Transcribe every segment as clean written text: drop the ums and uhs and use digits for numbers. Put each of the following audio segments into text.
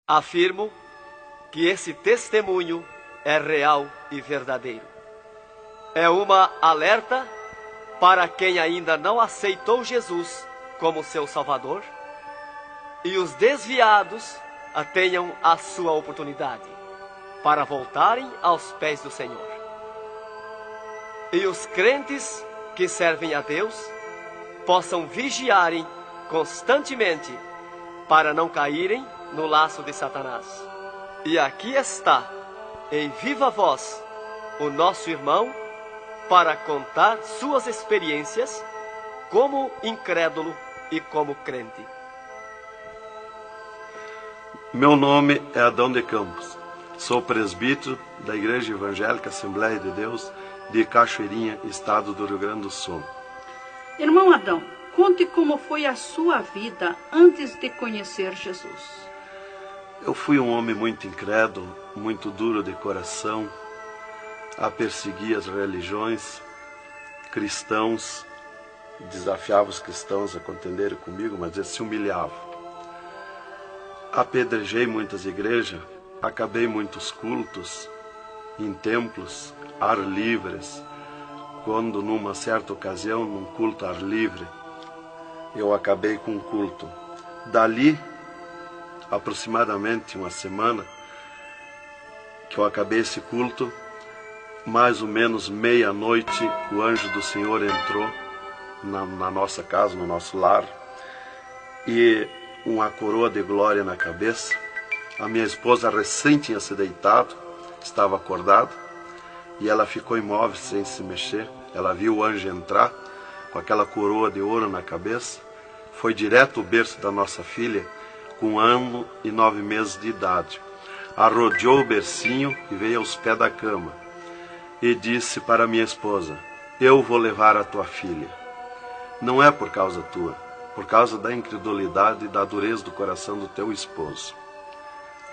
Afirmo que esse testemunho é real e verdadeiro. É uma alerta para quem ainda não aceitou Jesus como seu Salvador, e os desviados tenham a sua oportunidade para voltarem aos pés do Senhor. E os crentes que servem a Deus possam vigiarem constantemente para não caírem no laço de Satanás. E aqui está, em viva voz, o nosso irmão para contar suas experiências como incrédulo e como crente. Meu nome é Adão de Campos. Sou presbítero da Igreja Evangélica Assembleia de Deus de Cachoeirinha, estado do Rio Grande do Sul. Irmão Adão, conte como foi a sua vida antes de conhecer Jesus. Eu fui um homem muito incrédulo, muito duro de coração, a perseguir as religiões, cristãos, desafiava os cristãos a contenderem comigo, mas eles se humilhavam. Apedrejei muitas igrejas, acabei muitos cultos em templos, ar livres, quando numa certa ocasião, num culto ar livre, eu acabei com um culto. Dali, aproximadamente uma semana, que eu acabei esse culto, mais ou menos meia-noite, o anjo do Senhor entrou na nossa casa, no nosso lar, e uma coroa de glória na cabeça. A minha esposa recém tinha se deitado, estava acordada, e ela ficou imóvel sem se mexer. Ela viu o anjo entrar com aquela coroa de ouro na cabeça, foi direto ao berço da nossa filha, com 1 ano e 9 meses de idade. Arrodeou o bercinho e veio aos pés da cama e disse para minha esposa: eu vou levar a tua filha. Não é por causa tua, por causa da incredulidade e da dureza do coração do teu esposo.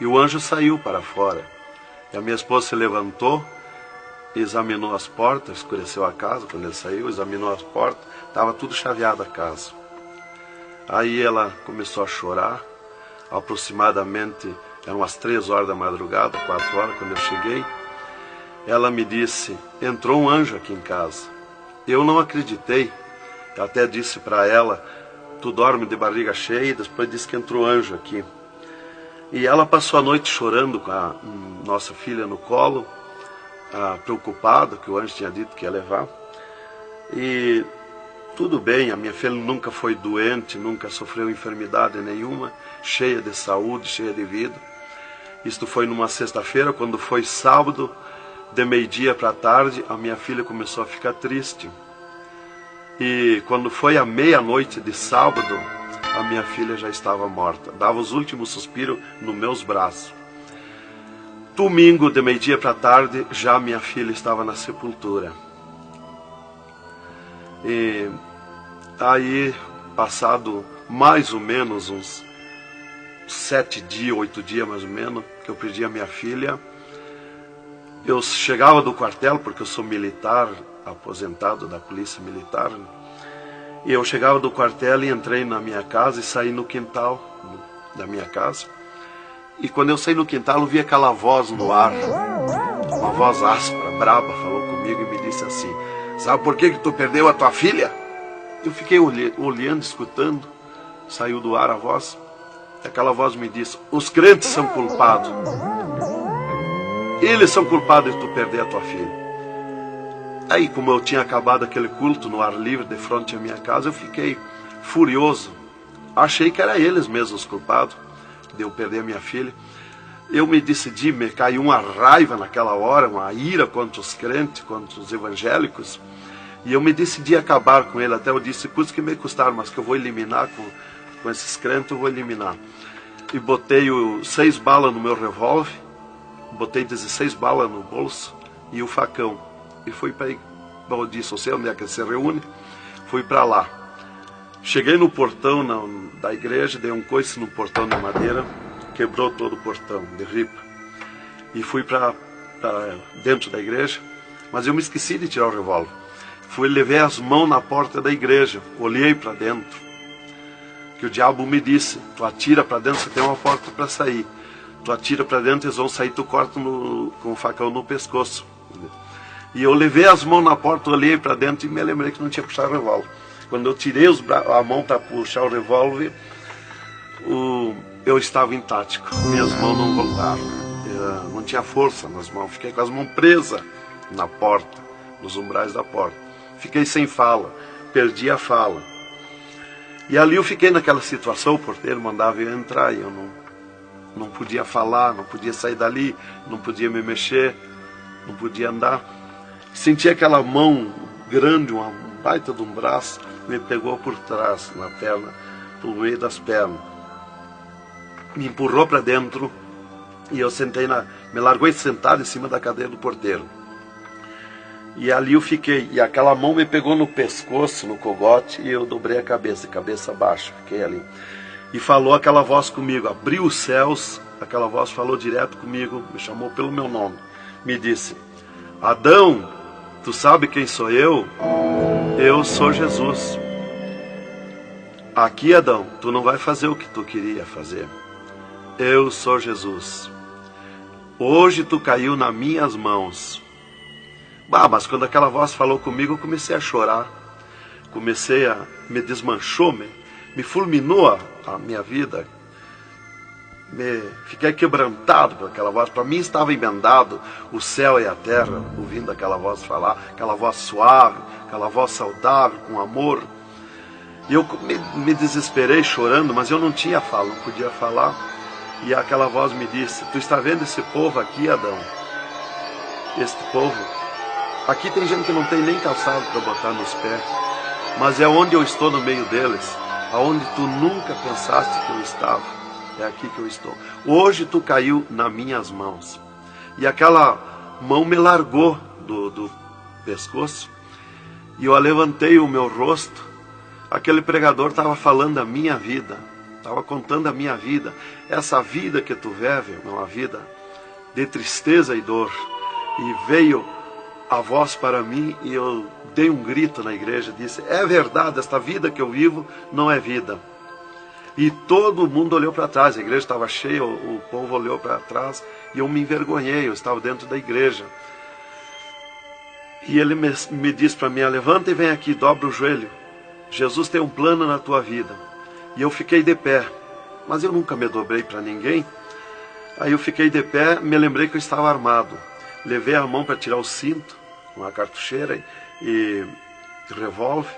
E o anjo saiu para fora. E a minha esposa se levantou, examinou as portas, escureceu a casa quando ele saiu, examinou as portas, estava tudo chaveado a casa. Aí ela começou a chorar, aproximadamente eram umas 3 horas da madrugada, 4 horas, quando eu cheguei. Ela me disse: entrou um anjo aqui em casa. Eu não acreditei, eu até disse para ela: tu dorme de barriga cheia, e depois disse que entrou anjo aqui. E ela passou a noite chorando com a nossa filha no colo, preocupada, que o anjo tinha dito que ia levar. E tudo bem, a minha filha nunca foi doente, nunca sofreu enfermidade nenhuma, cheia de saúde, cheia de vida. Isto foi numa sexta-feira. Quando foi sábado, de meio-dia para tarde, a minha filha começou a ficar triste. E quando foi à meia-noite de sábado, a minha filha já estava morta. Dava os últimos suspiros nos meus braços. Domingo, de meio-dia para tarde, já minha filha estava na sepultura. E aí, passado mais ou menos uns 7 dias, 8 dias mais ou menos, que eu perdi a minha filha, eu chegava do quartel, porque eu sou militar, aposentado da polícia militar, e eu chegava do quartel e entrei na minha casa e saí no quintal da minha casa. E quando eu saí no quintal, eu vi aquela voz no ar, uma voz áspera, braba, falou comigo e me disse assim: sabe por que tu perdeu a tua filha? Eu fiquei olhando, escutando, saiu do ar a voz. Aquela voz me disse: os crentes são culpados. Eles são culpados de tu perder a tua filha. Aí, como eu tinha acabado aquele culto no ar livre de frente à minha casa, eu fiquei furioso. Achei que era eles mesmos os culpados de eu perder a minha filha. Eu me decidi, me caiu uma raiva naquela hora, uma ira contra os crentes, contra os evangélicos. E eu me decidi acabar com ele. Até eu disse: custa que me custar, mas que eu vou eliminar com esses crentes, eu vou eliminar. E botei 6 balas no meu revólver, botei 16 balas no bolso e o facão. E fui para aí. Eu disse: eu sei onde é que se reúne. Fui para lá. Cheguei no portão da igreja, dei um coice no portão de madeira, quebrou todo o portão de ripa. E fui para dentro da igreja, mas eu me esqueci de tirar o revólver. Levei as mãos na porta da igreja, olhei para dentro. Que o diabo me disse: tu atira para dentro, você tem uma porta para sair. tu atira para dentro, eles vão sair, tu corta com o facão no pescoço. E eu levei as mãos na porta, olhei para dentro e me lembrei que não tinha puxado o revólver. Quando eu tirei a mão para puxar o revólver, eu estava intático, minhas mãos não voltaram. Não tinha força nas mãos, fiquei com as mãos presas na porta, nos umbrais da porta. Fiquei sem fala, perdi a fala. E ali eu fiquei naquela situação, o porteiro mandava eu entrar e eu não podia falar, não podia sair dali, não podia me mexer, não podia andar. Senti aquela mão grande, um baita de um braço, me pegou por trás, na perna, pelo meio das pernas. Me empurrou para dentro e eu me largou sentado em cima da cadeira do porteiro. E ali eu fiquei, e aquela mão me pegou no pescoço, no cogote, e eu dobrei a cabeça baixa, fiquei ali. E falou aquela voz comigo, abriu os céus, aquela voz falou direto comigo, me chamou pelo meu nome, me disse: Adão, tu sabe quem sou eu? Eu sou Jesus. Aqui, Adão, tu não vai fazer o que tu queria fazer. Eu sou Jesus. Hoje tu caiu nas minhas mãos. Mas quando aquela voz falou comigo, eu comecei a chorar. Me desmanchou, me fulminou a minha vida. Fiquei quebrantado por aquela voz. Para mim estava emendado o céu e a terra, ouvindo aquela voz falar, aquela voz suave, aquela voz saudável, com amor. E eu me desesperei chorando, mas eu não tinha fala, não podia falar. E aquela voz me disse: tu está vendo esse povo aqui, Adão? Este povo, aqui tem gente que não tem nem calçado para botar nos pés, mas é onde eu estou no meio deles, aonde tu nunca pensaste que eu estava, é aqui que eu estou. Hoje tu caiu nas minhas mãos. E aquela mão me largou do pescoço, e eu levantei o meu rosto. Aquele pregador estava falando da minha vida, estava contando a minha vida. Essa vida que tu vive é uma vida de tristeza e dor. E veio a voz para mim e eu dei um grito na igreja, disse: é verdade, esta vida que eu vivo não é vida. E todo mundo olhou para trás, a igreja estava cheia, o povo olhou para trás e eu me envergonhei, eu estava dentro da igreja. E ele me disse para mim: levanta e vem aqui, dobra o joelho. Jesus tem um plano na tua vida. E eu fiquei de pé, mas eu nunca me dobrei para ninguém. Aí eu fiquei de pé, me lembrei que eu estava armado. Levei a mão para tirar o cinto, uma cartucheira e revólver,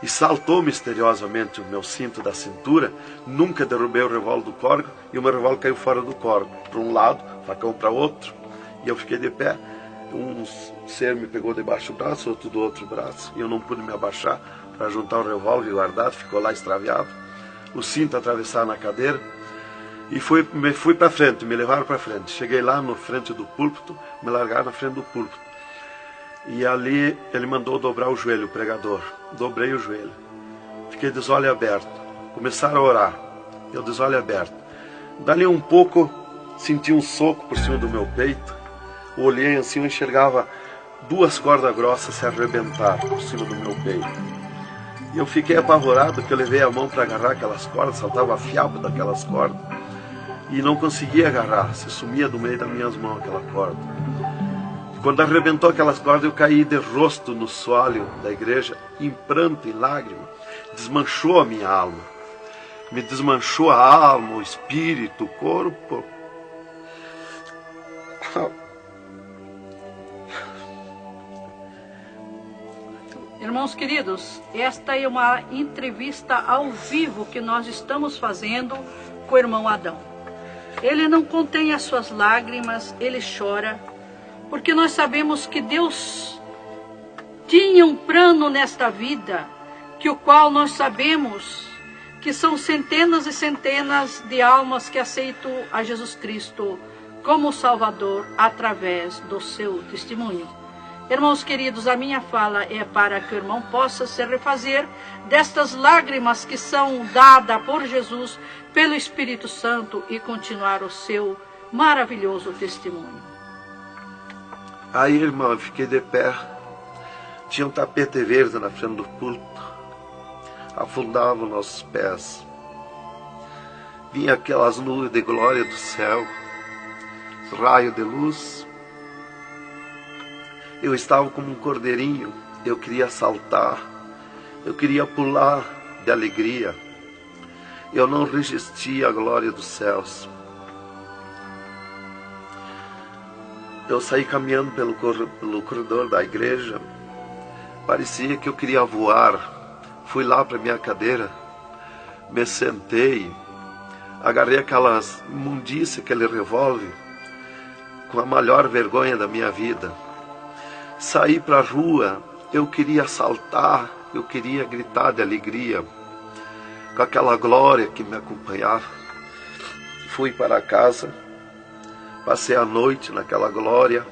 e saltou misteriosamente o meu cinto da cintura. Nunca derrubei o revólver do córrego, e o meu revólver caiu fora do córrego, para um lado, facão para outro, e eu fiquei de pé. Um ser me pegou debaixo do braço, outro do outro braço, e eu não pude me abaixar para juntar o revólver e guardar, ficou lá extraviado. O cinto atravessar na cadeira, e fui para frente, me levaram para frente. Cheguei lá na frente do púlpito, me largaram na frente do púlpito. E ali ele mandou dobrar o joelho, o pregador. Dobrei o joelho. Fiquei de olho aberto. Começaram a orar. Eu de olho aberto. Dali um pouco, senti um soco por cima do meu peito. Olhei assim, eu enxergava 2 cordas grossas se arrebentar por cima do meu peito. E eu fiquei apavorado, que eu levei a mão para agarrar aquelas cordas, saltava a fiapo daquelas cordas. E não conseguia agarrar, se sumia do meio das minhas mãos aquela corda. Quando arrebentou aquelas cordas, eu caí de rosto no soalho da igreja, em pranto, em lágrima. Desmanchou a minha alma. Me desmanchou a alma, o espírito, o corpo. Irmãos queridos, esta é uma entrevista ao vivo que nós estamos fazendo com o irmão Adão. Ele não contém as suas lágrimas, ele chora, porque nós sabemos que Deus tinha um plano nesta vida, que o qual nós sabemos que são centenas e centenas de almas que aceitam a Jesus Cristo como Salvador através do seu testemunho. Irmãos queridos, a minha fala é para que o irmão possa se refazer destas lágrimas que são dadas por Jesus, pelo Espírito Santo, e continuar o seu maravilhoso testemunho. Aí, irmão, eu fiquei de pé. Tinha um tapete verde na frente do púlpito. Afundava os nossos pés. Vinha aquelas nuvens de glória do céu. raio de luz. Eu estava como um cordeirinho, eu queria saltar, eu queria pular de alegria. Eu não resistia à glória dos céus. Eu saí caminhando pelo corredor da igreja, parecia que eu queria voar. Fui lá para minha cadeira, me sentei, agarrei aquelas imundícias, aquele revólver, com a maior vergonha da minha vida. Saí para a rua, eu queria saltar, eu queria gritar de alegria, com aquela glória que me acompanhava. Fui para casa, passei a noite naquela glória,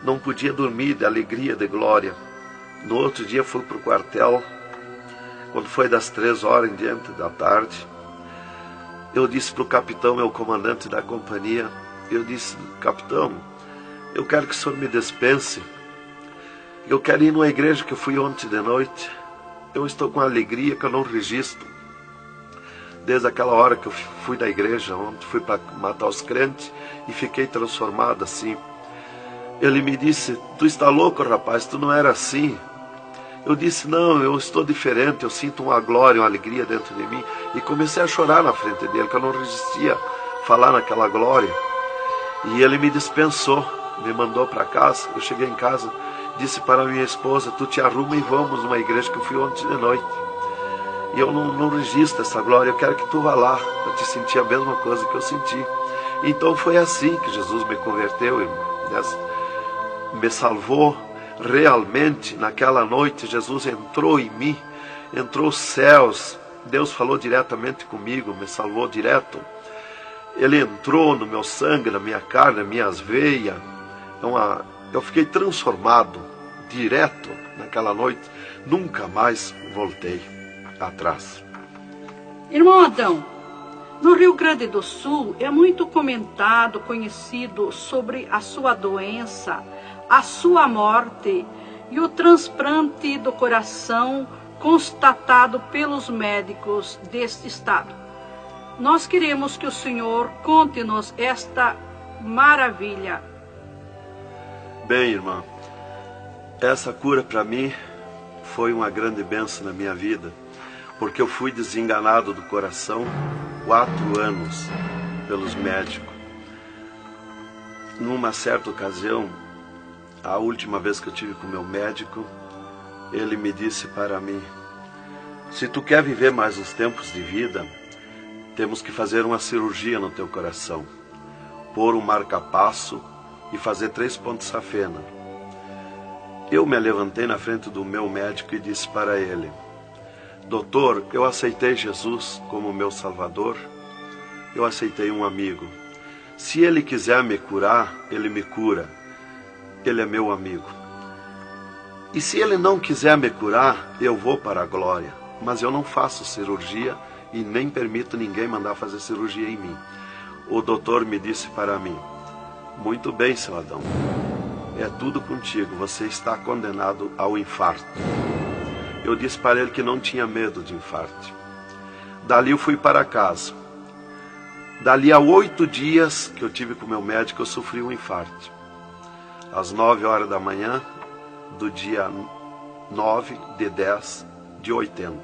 não podia dormir de alegria, de glória. No outro dia fui para o quartel, quando foi das 3 horas em diante da tarde, eu disse para o capitão, meu comandante da companhia, eu disse: capitão, eu quero que o senhor me dispense, eu quero ir numa igreja que eu fui ontem de noite, eu estou com alegria que eu não registro. Desde aquela hora que eu fui da igreja, ontem fui para matar os crentes e fiquei transformado assim. Ele me disse: tu está louco, rapaz, tu não era assim. Eu disse: não, eu estou diferente, eu sinto uma glória, uma alegria dentro de mim. E comecei a chorar na frente dele, que eu não resistia falar naquela glória. E ele me dispensou, me mandou para casa. Eu cheguei em casa, disse para minha esposa: tu te arruma e vamos numa igreja que eu fui ontem de noite. E eu não registro essa glória, eu quero que tu vá lá, para te sentir a mesma coisa que eu senti. Então foi assim que Jesus me converteu, me salvou. Realmente, naquela noite, Jesus entrou em mim, entrou os céus, Deus falou diretamente comigo, me salvou direto. Ele entrou no meu sangue, na minha carne, nas minhas veias. Então, eu fiquei transformado, direto, naquela noite. Nunca mais voltei atrás. Irmão Adão, no Rio Grande do Sul é muito comentado, conhecido sobre a sua doença, a sua morte e o transplante do coração constatado pelos médicos deste estado. Nós queremos que o senhor conte-nos esta maravilha. Bem, irmã, essa cura para mim foi uma grande bênção na minha vida, porque eu fui desenganado do coração 4 anos pelos médicos. Numa certa ocasião, a última vez que eu tive com o meu médico, ele me disse para mim: se tu quer viver mais uns tempos de vida, temos que fazer uma cirurgia no teu coração, pôr um marca-passo e fazer 3 pontos safena. Eu me levantei na frente do meu médico e disse para ele: doutor, eu aceitei Jesus como meu salvador, eu aceitei um amigo. Se ele quiser me curar, ele me cura. Ele é meu amigo. E se ele não quiser me curar, eu vou para a glória. Mas eu não faço cirurgia e nem permito ninguém mandar fazer cirurgia em mim. O doutor me disse para mim: muito bem, seu Adão, é tudo contigo, você está condenado ao infarto. Eu disse para ele que não tinha medo de infarto. Dali eu fui para casa. Dali a 8 dias que eu tive com o meu médico, eu sofri um infarto. Às 9 horas da manhã, do dia 9 de 10 de 80.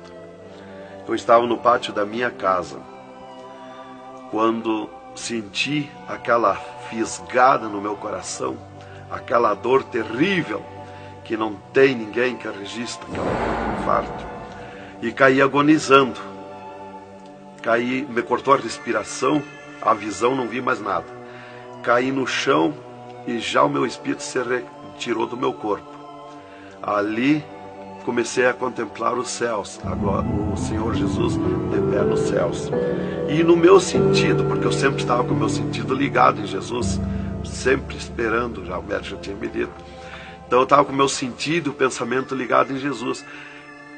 Eu estava no pátio da minha casa, quando senti aquela fisgada no meu coração, aquela dor terrível, que não tem ninguém que registre aquele infarto, e caí agonizando. Caí, me cortou a respiração, a visão, não vi mais nada. Caí no chão e já o meu espírito se retirou do meu corpo. Ali comecei a contemplar os céus, o Senhor Jesus de pé nos céus. E no meu sentido, porque eu sempre estava com o meu sentido ligado em Jesus, sempre esperando, já o médico já tinha me dito. Então eu estava com o meu sentido, o pensamento ligado em Jesus.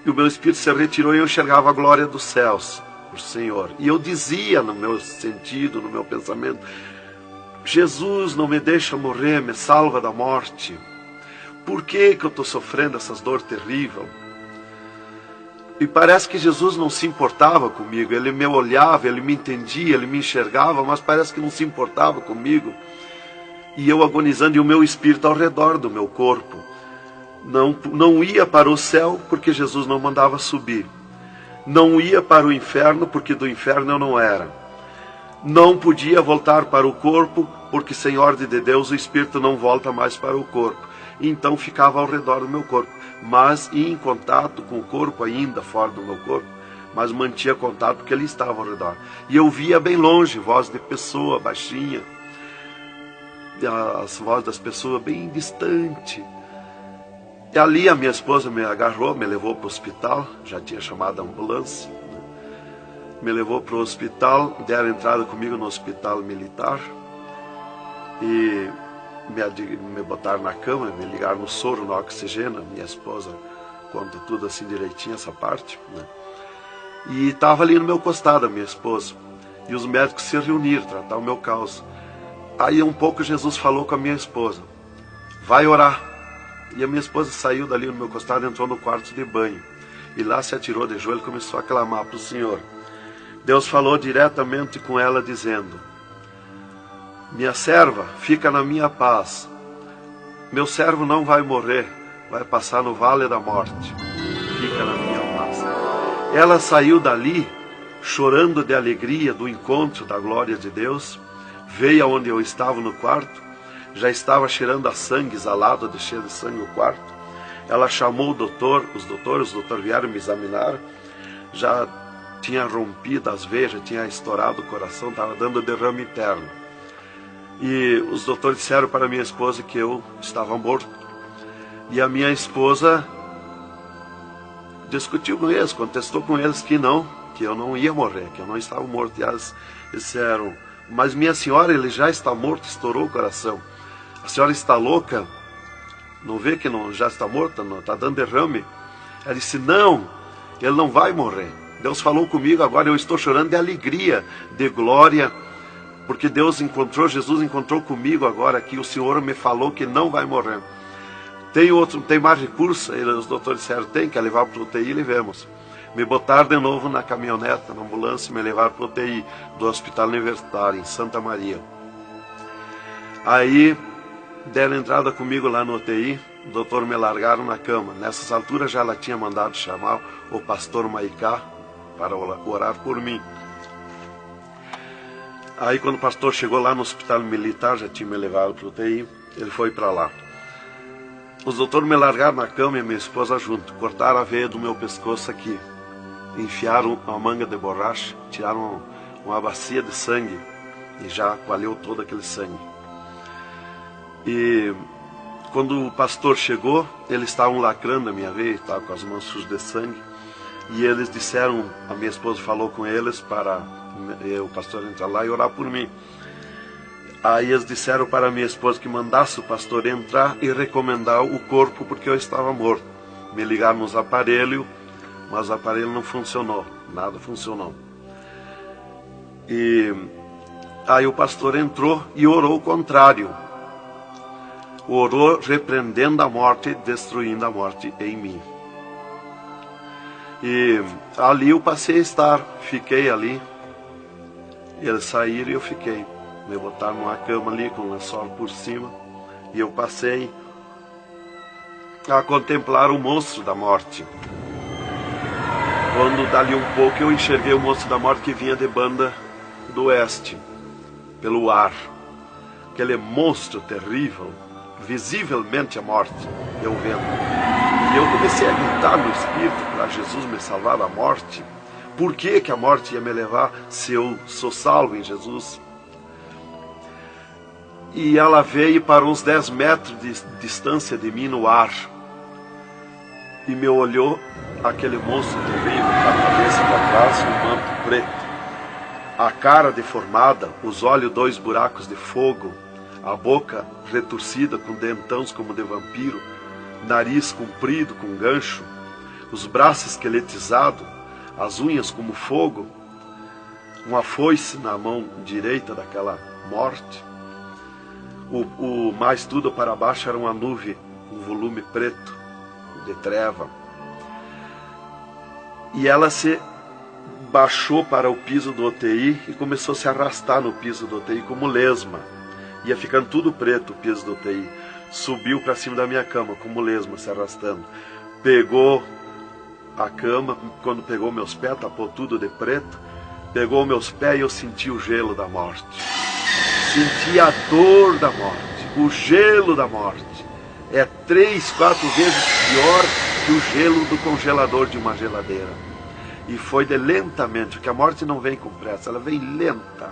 E o meu espírito se retirou e eu enxergava a glória dos céus, o Senhor. E eu dizia no meu sentido, no meu pensamento: Jesus, não me deixa morrer, me salva da morte. Por que eu estou sofrendo essas dores terríveis? E parece que Jesus não se importava comigo. Ele me olhava, ele me entendia, ele me enxergava, mas parece que não se importava comigo. E eu agonizando, e o meu espírito ao redor do meu corpo. Não ia para o céu, porque Jesus não mandava subir. Não ia para o inferno, porque do inferno eu não era. Não podia voltar para o corpo, porque sem ordem de Deus o espírito não volta mais para o corpo. Então ficava ao redor do meu corpo, mas em contato com o corpo ainda, fora do meu corpo, mas mantinha contato porque ele estava ao redor. E eu via bem longe, voz de pessoa, baixinha, as vozes das pessoas bem distante. E ali a minha esposa me agarrou, me levou para o hospital, já tinha chamado a ambulância, né? Me levou para o hospital, deram entrada comigo no hospital militar, e me botaram na cama, me ligaram no soro, no oxigênio. Minha esposa conta tudo assim direitinho, essa parte, né? E estava ali no meu costado a minha esposa, e os médicos se reuniram, tratar o meu caso. Aí um pouco Jesus falou com a minha esposa, vai orar. E a minha esposa saiu dali no meu costado, entrou no quarto de banho, e lá se atirou de joelho e começou a clamar para o Senhor. Deus falou diretamente com ela, dizendo, minha serva, fica na minha paz. Meu servo não vai morrer, vai passar no vale da morte. Fica na minha paz. Ela saiu dali, chorando de alegria do encontro da glória de Deus, veio aonde eu estava no quarto, já estava cheirando a sangue, exalado de cheiro de sangue o quarto. Ela chamou o doutor, os doutores vieram me examinar, já tinha rompido as veias, já tinha estourado o coração, estava dando derrame interno. E os doutores disseram para minha esposa que eu estava morto. E a minha esposa discutiu com eles, contestou com eles que eu não ia morrer, que eu não estava morto. E eles disseram, mas minha senhora, ele já está morto, estourou o coração. A senhora está louca? Não vê que não, já está morta? Não, está dando derrame? Ela disse, não, ele não vai morrer. Deus falou comigo agora, eu estou chorando de alegria, de glória, porque Jesus encontrou comigo agora aqui, o Senhor me falou que não vai morrer. Tem mais recurso? Os doutores disseram, tem, quer levar para o UTI, levemos. Me botaram de novo na caminhoneta, na ambulância, e me levaram para o UTI do Hospital Universitário, em Santa Maria. Aí, deram entrada comigo lá no UTI, o doutor me largaram na cama. Nessas alturas já ela tinha mandado chamar o pastor Maicá para orar por mim. Aí quando o pastor chegou lá no hospital militar, já tinha me levado para o UTI, ele foi para lá. Os doutores me largaram na cama e a minha esposa junto, cortaram a veia do meu pescoço aqui, enfiaram uma manga de borracha, tiraram uma bacia de sangue e já coalhou todo aquele sangue. E quando o pastor chegou, eles estavam lacrando a minha veia, estavam com as mãos sujas de sangue, e eles disseram, a minha esposa falou com eles para o pastor entrar lá e orar por mim. Aí eles disseram para a minha esposa que mandasse o pastor entrar e recomendar o corpo, porque eu estava morto. Me ligaram nos aparelhos, mas o aparelho não funcionou, nada funcionou. E aí o pastor entrou e orou o contrário. Orou repreendendo a morte, destruindo a morte em mim. E ali eu passei a estar, fiquei ali. Eles saíram e eu fiquei. Me botaram numa cama ali com um lençol por cima. E eu passei a contemplar o monstro da morte. Quando dali um pouco eu enxerguei o monstro da morte que vinha de Banda do Oeste, pelo ar. Aquele monstro terrível, visivelmente a morte, eu vendo. E eu comecei a gritar no espírito para Jesus me salvar da morte. Por que a morte ia me levar se eu sou salvo em Jesus? E ela veio para uns 10 metros de distância de mim no ar. E me olhou, aquele monstro terrível, com a cabeça para trás, um manto preto. A cara deformada, os olhos 2 buracos de fogo, a boca retorcida com dentões como de vampiro, nariz comprido com gancho, os braços esqueletizados, as unhas como fogo, uma foice na mão direita daquela morte. O mais tudo para baixo era uma nuvem, um volume preto de treva. E ela se baixou para o piso do UTI e começou a se arrastar no piso do UTI como lesma. Ia ficando tudo preto o piso do UTI. Subiu para cima da minha cama como lesma, se arrastando. Pegou a cama, quando pegou meus pés, tapou tudo de preto. Pegou meus pés e eu senti o gelo da morte. Senti a dor da morte, o gelo da morte. É 3, 4 vezes pior que o gelo do congelador de uma geladeira. E foi de lentamente, porque a morte não vem com pressa, ela vem lenta.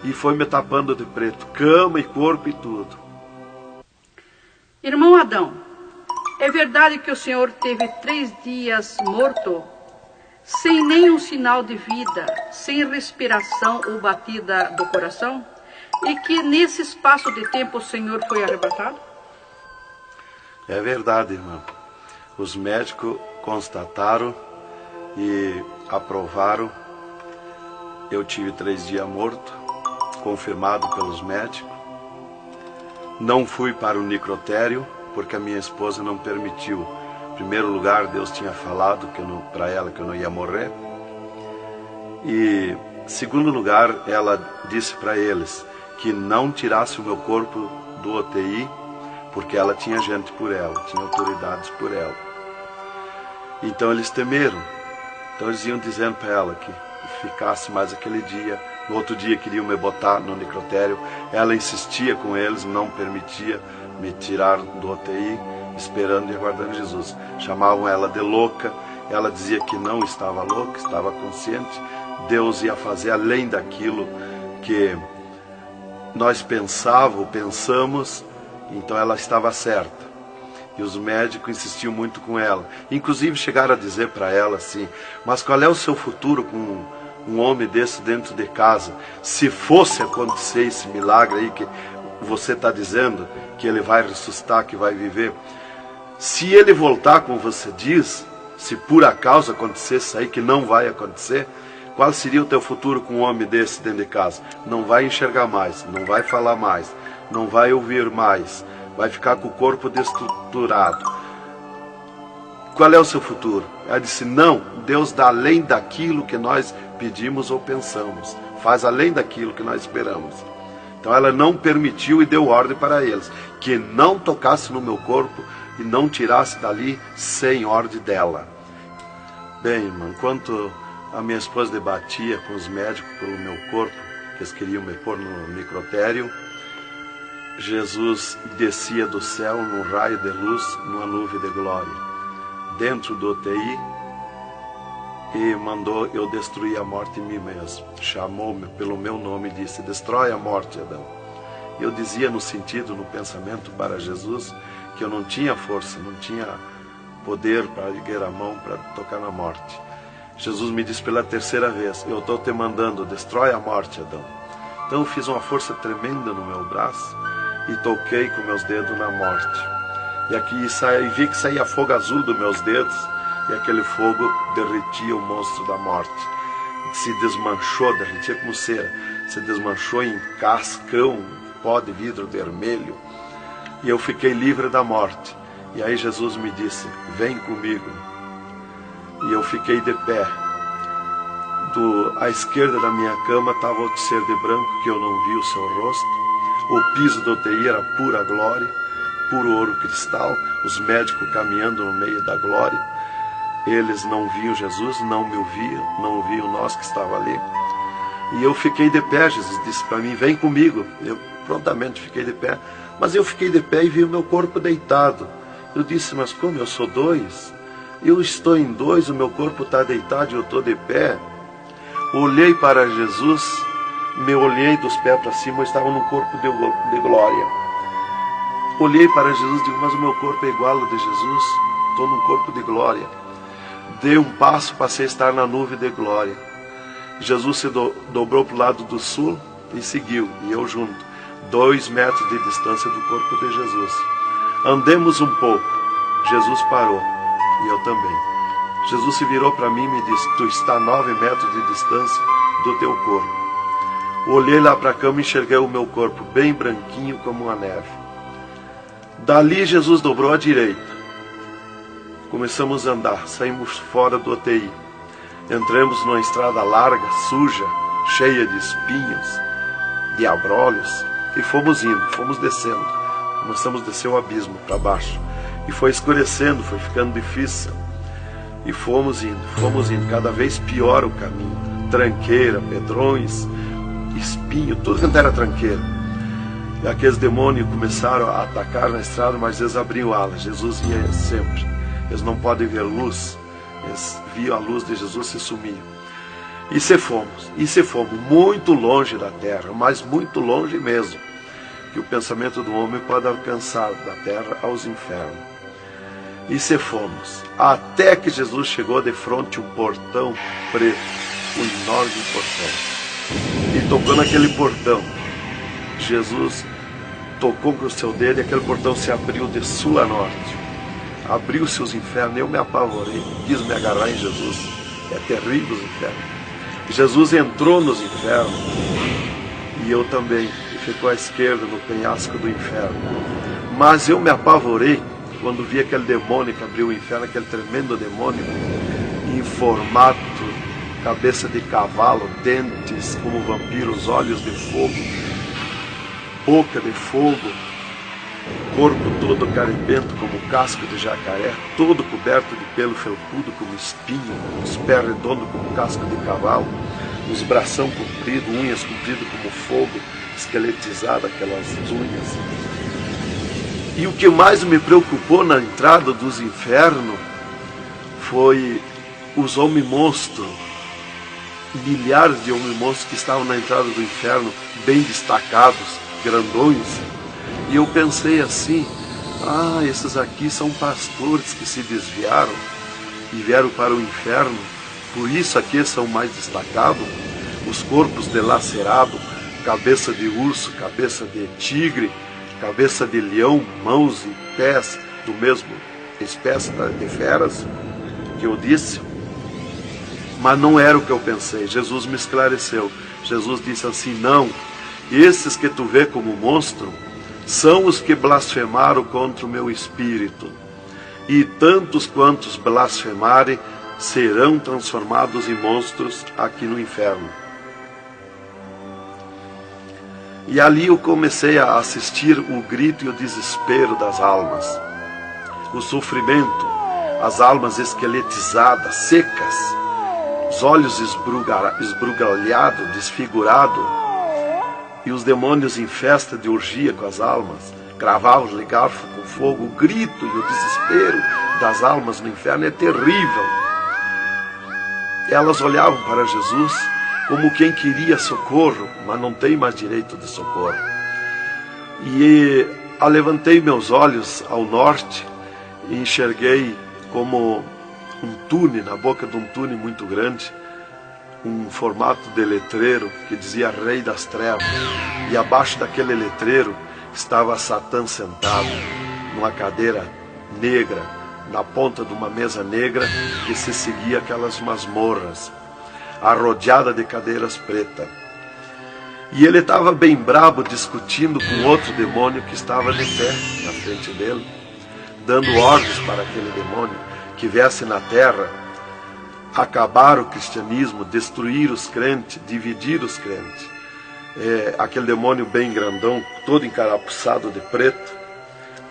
E foi me tapando de preto, cama e corpo e tudo. Irmão Adão, é verdade que o senhor teve 3 dias morto, sem nenhum sinal de vida, sem respiração ou batida do coração? E que nesse espaço de tempo o senhor foi arrebatado? É verdade, irmão. Os médicos constataram e aprovaram. Eu tive 3 dias morto, confirmado pelos médicos. Não fui para o necrotério, porque a minha esposa não permitiu. Em primeiro lugar, Deus tinha falado para ela que eu não ia morrer. E, em segundo lugar, ela disse para eles que não tirasse o meu corpo do UTI, porque ela tinha gente por ela, tinha autoridades por ela. Então eles temeram. Então eles iam dizendo para ela que ficasse mais aquele dia. No outro dia queriam me botar no necrotério. Ela insistia com eles, não permitia me tirar do UTI, esperando e aguardando Jesus. Chamavam ela de louca. Ela dizia que não estava louca, estava consciente. Deus ia fazer além daquilo que nós pensamos, então ela estava certa. E os médicos insistiam muito com ela. Inclusive chegaram a dizer para ela assim: mas qual é o seu futuro com um homem desse dentro de casa? Se fosse acontecer esse milagre aí que você está dizendo, que ele vai ressuscitar, que vai viver, se ele voltar como você diz, se por acaso acontecesse isso aí, que não vai acontecer, qual seria o teu futuro com um homem desse dentro de casa? Não vai enxergar mais, não vai falar mais, não vai ouvir mais, vai ficar com o corpo destruturado. Qual é o seu futuro? Ela disse: não, Deus dá além daquilo que nós pedimos ou pensamos, faz além daquilo que nós esperamos. Então ela não permitiu e deu ordem para eles, que não tocasse no meu corpo e não tirasse dali sem ordem dela. Bem, irmão, enquanto a minha esposa debatia com os médicos pelo meu corpo, que eles queriam me pôr no necrotério, Jesus descia do céu num raio de luz, numa nuvem de glória, dentro do UTI, e mandou eu destruir a morte em mim mesmo. Chamou-me pelo meu nome e disse: destrói a morte, Adão. Eu dizia no sentido, no pensamento para Jesus, que eu não tinha força, não tinha poder para erguer a mão para tocar na morte. Jesus me disse pela 3ª vez: eu estou te mandando, destrói a morte, Adão. Então eu fiz uma força tremenda no meu braço e toquei com meus dedos na morte. E aqui vi que saía fogo azul dos meus dedos, e aquele fogo derretia o monstro da morte. Se desmanchou, derretia como cera, se desmanchou em cascão, pó de vidro vermelho, e eu fiquei livre da morte. E aí Jesus me disse: vem comigo. E eu fiquei de pé. À esquerda da minha cama estava outro ser de branco, que eu não vi o seu rosto. O piso do UTI era pura glória, puro ouro cristal, os médicos caminhando no meio da glória. Eles não viam Jesus, não me ouviam, não ouviam nós que estava ali. E eu fiquei de pé. Jesus disse para mim: vem comigo. Eu prontamente fiquei de pé. Mas eu fiquei de pé e vi o meu corpo deitado. Eu disse: mas como eu sou 2? Eu estou em 2, o meu corpo está deitado e eu estou de pé. Olhei para Jesus, me olhei dos pés para cima, eu estava num corpo de glória. Olhei para Jesus e digo: mas o meu corpo é igual ao de Jesus, estou num corpo de glória. Dei um passo, passei a estar na nuvem de glória. Jesus se dobrou para o lado do sul e seguiu, e eu junto, 2 metros de distância do corpo de Jesus. Andemos um pouco, Jesus parou, e eu também. Jesus se virou para mim e me disse: tu está a 9 metros de distância do teu corpo. Olhei lá para a cama e enxerguei o meu corpo bem branquinho como uma neve. Dali Jesus dobrou à direita. Começamos a andar, saímos fora do UTI. Entramos numa estrada larga, suja, cheia de espinhos, de abrolhos, e fomos indo, fomos descendo. Começamos a descer o abismo para baixo. E foi escurecendo, foi ficando difícil. E fomos indo, cada vez pior o caminho. Tranqueira, pedrões, espinho, tudo quanto era tranqueira. E aqueles demônios começaram a atacar na estrada, mas eles abriam alas. Jesus ia sempre. Eles não podem ver luz. Eles viam a luz de Jesus e sumiam. E se fomos muito longe da terra, mas muito longe mesmo, que o pensamento do homem pode alcançar da terra aos infernos. E se fomos, até que Jesus chegou de frente um portão preto, um enorme portão. E tocou naquele portão. Jesus tocou com o seu dedo e aquele portão se abriu de sul a norte. Abriu-se os infernos, eu me apavorei, quis me agarrar em Jesus. É terrível os infernos. Jesus entrou nos infernos e eu também, e ficou à esquerda no penhasco do inferno. Mas eu me apavorei quando vi aquele demônio que abriu o inferno, aquele tremendo demônio, em formato, cabeça de cavalo, dentes como vampiros, olhos de fogo, boca de fogo, corpo todo carimbento como casco de jacaré, todo coberto de pelo felpudo como espinho, os pés redondos como casco de cavalo, os bração compridos, unhas compridas como fogo, esqueletizado aquelas unhas. E o que mais me preocupou na entrada dos infernos foi os homens-monstros, milhares de homens-monstros que estavam na entrada do inferno, bem destacados, grandões. E eu pensei assim, esses aqui são pastores que se desviaram e vieram para o inferno, por isso aqui são mais destacados, os corpos dilacerados, cabeça de urso, cabeça de tigre, cabeça de leão, mãos e pés do mesmo espécie de feras que eu disse. Mas não era o que eu pensei. Jesus me esclareceu. Jesus disse assim, não, esses que tu vê como monstro são os que blasfemaram contra o meu espírito, e tantos quantos blasfemarem serão transformados em monstros aqui no inferno. E ali eu comecei a assistir o grito e o desespero das almas, o sofrimento, as almas esqueletizadas, secas, os olhos esbugalhados, desfigurados, e os demônios em festa de orgia com as almas, cravavam-lhe garfo com fogo. O grito e o desespero das almas no inferno é terrível. Elas olhavam para Jesus como quem queria socorro, mas não tem mais direito de socorro. E levantei meus olhos ao norte e enxerguei como um túnel, na boca de um túnel muito grande, um formato de letreiro que dizia Rei das Trevas. E abaixo daquele letreiro estava Satã sentado numa cadeira negra, na ponta de uma mesa negra que se seguia aquelas masmorras, arrodeada de cadeiras pretas. E ele estava bem brabo discutindo com outro demônio que estava de pé na frente dele, dando ordens para aquele demônio que viesse na terra acabar o cristianismo, destruir os crentes, dividir os crentes. Aquele demônio bem grandão, todo encarapuçado de preto,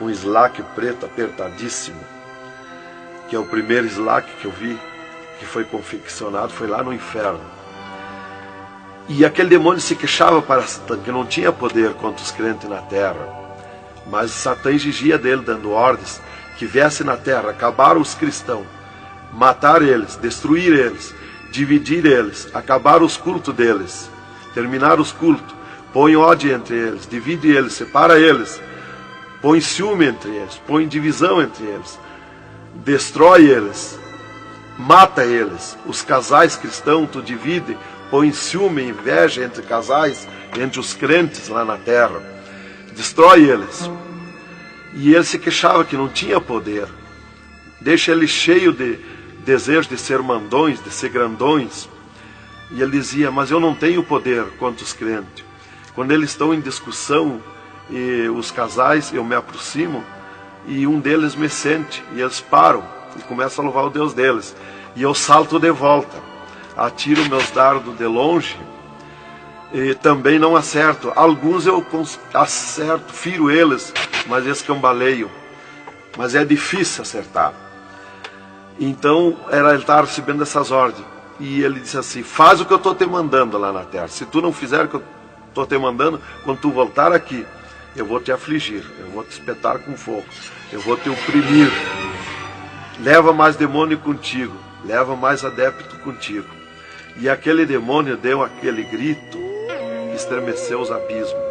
um slack preto apertadíssimo, que é o primeiro slack que eu vi, que foi confeccionado, foi lá no inferno. E aquele demônio se queixava para Satã, que não tinha poder contra os crentes na terra, mas Satã exigia dele, dando ordens, que viesse na terra, acabar os cristãos, matar eles, destruir eles, dividir eles, acabar os cultos deles, terminar os cultos, põe ódio entre eles, divide eles, separa eles, põe ciúme entre eles, põe divisão entre eles, destrói eles, mata eles. Os casais cristãos tu divide, põe ciúme e inveja entre casais, entre os crentes lá na terra, destrói eles. E ele se queixava que não tinha poder, deixa ele cheio de desejo de ser mandões, de ser grandões. E ele dizia, mas eu não tenho poder contra os crentes. Quando eles estão em discussão, e os casais, eu me aproximo, e um deles me sente, e eles param. e começam a louvar o Deus deles. E eu salto de volta, atiro meus dardos de longe e também não acerto. Alguns eu acerto, firo eles, mas escambaleio. Mas é difícil acertar. Então ele estava recebendo essas ordens. E ele disse assim: faz o que eu estou te mandando lá na terra. Se tu não fizer o que eu estou te mandando, quando tu voltar aqui, eu vou te afligir, eu vou te espetar com fogo, eu vou te oprimir. Leva mais demônio contigo, leva mais adepto contigo. E aquele demônio deu aquele grito que estremeceu os abismos.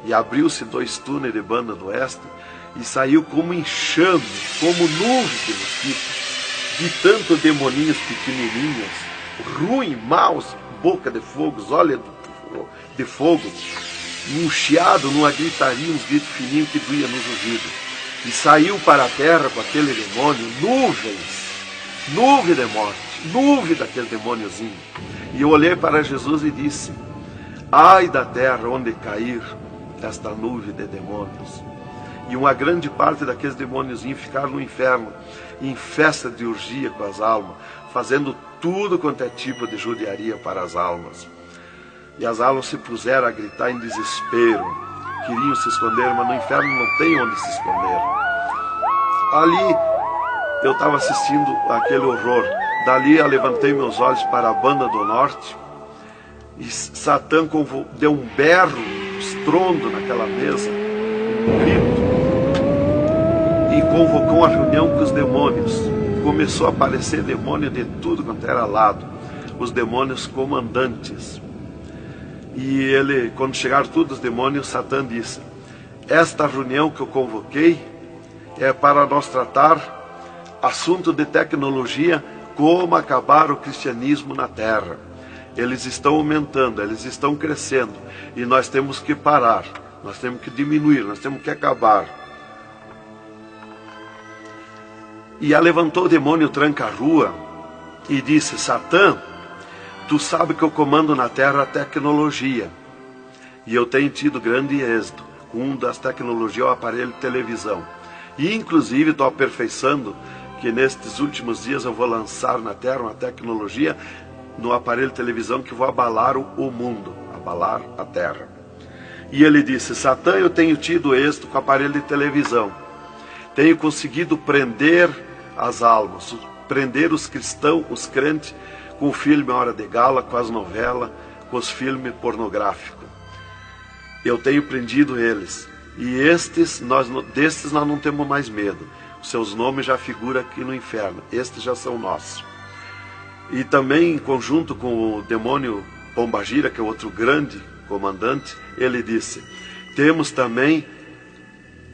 E abriu-se 2 túneis de banda do oeste e saiu como enxame, como nuvem de mosquitos, de tanto demoninhos pequenininhos, ruim, maus, boca de fogo, olhos de fogo, um chiado, numa gritaria, uns gritos fininhos que doía nos ouvidos. E saiu para a terra com aquele demônio, nuvem de morte, nuvem daquele demôniozinho. E eu olhei para Jesus e disse: ai da terra onde cair esta nuvem de demônios. E uma grande parte daqueles demôniozinhos ficaram no inferno, em festa de orgia com as almas, fazendo tudo quanto é tipo de judiaria para as almas. E as almas se puseram a gritar em desespero, queriam se esconder, mas no inferno não tem onde se esconder. Ali eu estava assistindo aquele horror. Dali eu levantei meus olhos para a banda do norte e Satã deu um berro, um estrondo naquela mesa, um grito, e convocou uma reunião com os demônios. Começou a aparecer demônio de tudo quanto era lado, os demônios comandantes. E ele, quando chegaram todos os demônios, Satã disse: esta reunião que eu convoquei é para nós tratar assunto de tecnologia, como acabar o cristianismo na terra. Eles estão aumentando, eles estão crescendo, e nós temos que parar, nós temos que diminuir, nós temos que acabar. E levantou o demônio tranca-rua e disse: Satã, tu sabe que eu comando na terra a tecnologia, e eu tenho tido grande êxito. Um das tecnologias é o aparelho de televisão, e inclusive estou aperfeiçoando que nestes últimos dias eu vou lançar na terra uma tecnologia no aparelho de televisão que vou abalar o mundo, abalar a terra. E ele disse: Satã, eu tenho tido êxito com o aparelho de televisão, tenho conseguido prender as almas, prender os cristãos, os crentes, com o filme Hora de Gala, com as novelas, com os filmes pornográficos. Eu tenho prendido eles, e destes nós não temos mais medo. Os seus nomes já figuram aqui no inferno, estes já são nossos. E também, em conjunto com o demônio Pombagira, que é outro grande comandante, ele disse: temos também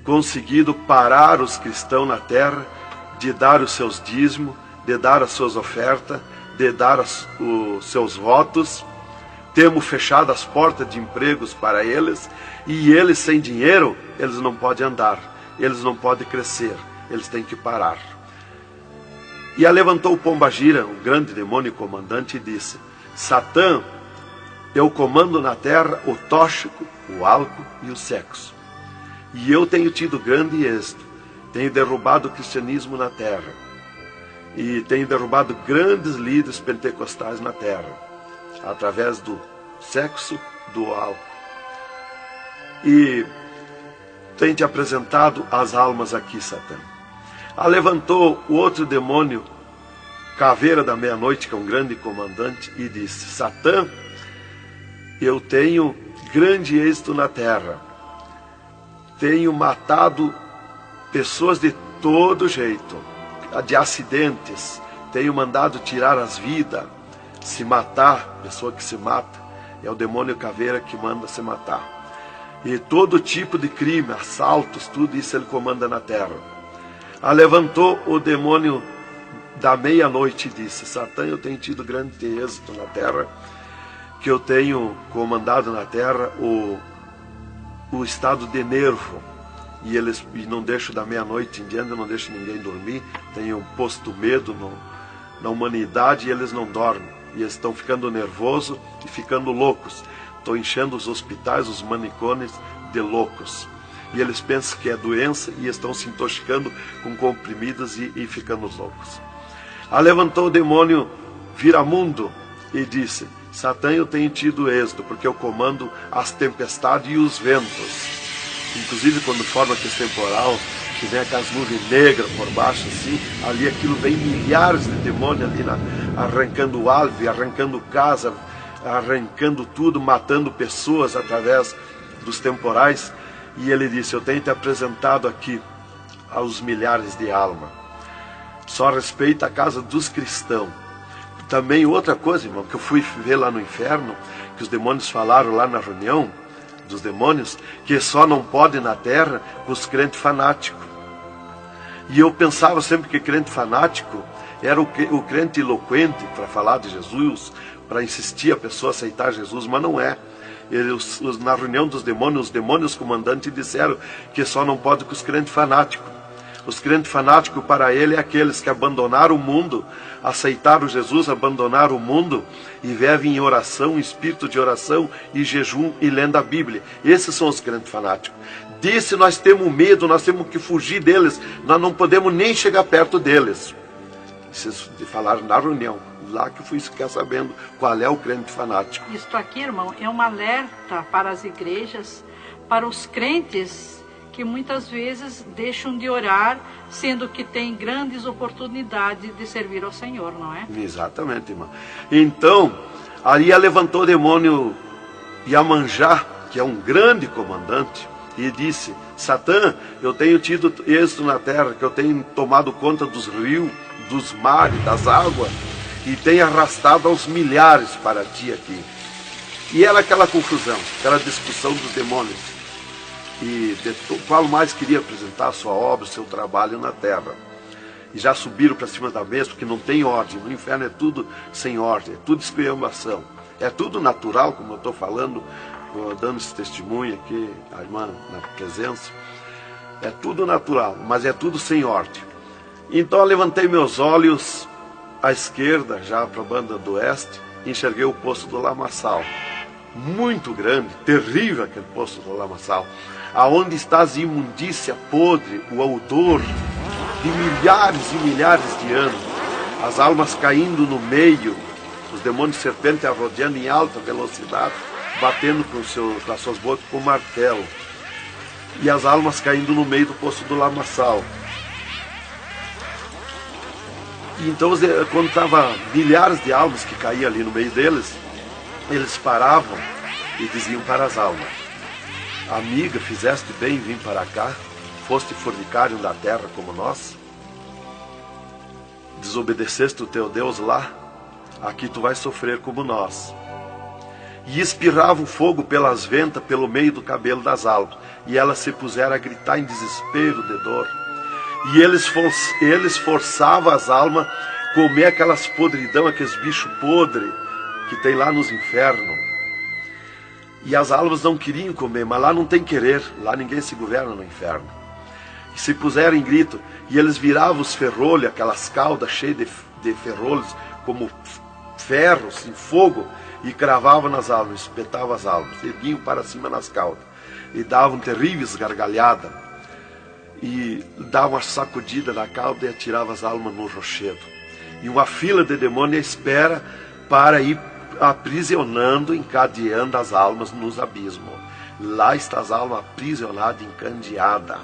conseguido parar os cristãos na terra de dar os seus dízimos, de dar as suas ofertas, de dar os seus votos. Temos fechado as portas de empregos para eles, e eles sem dinheiro, eles não podem andar, eles não podem crescer, eles têm que parar. E levantou o Pombagira, o grande demônio comandante, e disse: Satã, eu comando na terra o tóxico, o álcool e o sexo. E eu tenho tido grande êxito, tenho derrubado o cristianismo na terra, e tenho derrubado grandes líderes pentecostais na terra, através do sexo, do álcool. E tenho te apresentado as almas aqui, Satã. Levantou o outro demônio, Caveira da Meia-Noite, que é um grande comandante, e disse: Satã, eu tenho grande êxito na terra, tenho matado pessoas de todo jeito, de acidentes, tenho mandado tirar as vidas, se matar, pessoa que se mata, é o demônio Caveira que manda se matar. E todo tipo de crime, assaltos, tudo isso ele comanda na terra. Levantou o demônio da Meia-Noite e disse: Satã, eu tenho tido grande êxito na terra, que eu tenho comandado na terra o estado de nervo, e não deixo da meia-noite em diante, não deixo ninguém dormir, tenho posto medo na humanidade, e eles não dormem, e eles estão ficando nervosos e ficando loucos. Estou enchendo os hospitais, os manicômios de loucos. e eles pensam que é doença e estão se intoxicando com comprimidos e ficando loucos. Levantou o demônio Viramundo e disse: Satã, eu tenho tido êxito, porque eu comando as tempestades e os ventos. Inclusive quando forma aquele temporal, que vem aquelas nuvens negras por baixo assim, ali aquilo vem milhares de demônios ali arrancando árvore, arrancando casa, arrancando tudo, matando pessoas através dos temporais. E ele disse: eu tenho te apresentado aqui aos milhares de almas. Só respeita a casa dos cristãos. Também outra coisa, irmão, que eu fui ver lá no inferno, que os demônios falaram lá na reunião dos demônios, que só não pode na terra os crentes fanáticos. E eu pensava sempre que crente fanático era o crente eloquente para falar de Jesus, para insistir a pessoa a aceitar Jesus, mas não é. Na reunião dos demônios, os demônios comandantes disseram que só não pode com os crentes fanáticos. Os crentes fanáticos para ele é aqueles que abandonaram o mundo, aceitaram Jesus, abandonaram o mundo e vivem em oração, em espírito de oração e jejum e lendo a Bíblia. Esses são os crentes fanáticos. Disse: nós temos medo, nós temos que fugir deles, nós não podemos nem chegar perto deles. Vocês falaram na reunião, lá que eu fui ficar sabendo qual é o crente fanático. Isto aqui, irmão, é um alerta para as igrejas, para os crentes que muitas vezes deixam de orar, sendo que tem grandes oportunidades de servir ao Senhor, não é? Exatamente, irmão. Então, ali levantou o demônio Iemanjá, que é um grande comandante, e disse: Satã, eu tenho tido êxito na terra, que eu tenho tomado conta dos rios, dos mares, das águas, e tenho arrastado aos milhares para ti aqui. E era aquela confusão, aquela discussão dos demônios. E qual mais queria apresentar a sua obra, o seu trabalho na terra. E já subiram para cima da mesa, porque não tem ordem. No inferno é tudo sem ordem, é tudo esculhambação. É tudo natural, como eu estou falando, dando esse testemunho aqui, a irmã na presença. É tudo natural, mas é tudo sem ordem. Então eu levantei meus olhos à esquerda, já para a banda do oeste, e enxerguei o poço do lamaçal. Muito grande, terrível aquele poço do lamaçal. Aonde está a imundícia podre, o odor de milhares e milhares de anos, as almas caindo no meio, os demônios serpentes rodeando em alta velocidade, batendo com as suas bocas com martelo, e as almas caindo no meio do poço do lamaçal. E então, quando estava milhares de almas que caíam ali no meio deles, eles paravam e diziam para as almas: amiga, fizeste bem em vir para cá, foste fornicário da terra como nós, desobedeceste o teu Deus lá, aqui tu vais sofrer como nós. E espirrava o fogo pelas ventas, pelo meio do cabelo das almas, e elas se puseram a gritar em desespero de dor. E eles forçavam as almas a comer aquelas podridão, aqueles bichos podres que tem lá nos infernos. E as almas não queriam comer, mas lá não tem querer, lá ninguém se governa no inferno. E se puseram em grito, e eles viravam os ferrolhos, aquelas caudas cheias de ferrolhos, como ferros em fogo, e cravavam nas almas, espetavam as almas, erguiam para cima nas caudas, e davam terríveis gargalhadas, e davam uma sacudida na cauda e atiravam as almas no rochedo. E uma fila de demônios espera para ir aprisionando, encadeando as almas nos abismos. Lá está as almas aprisionadas, encandeadas,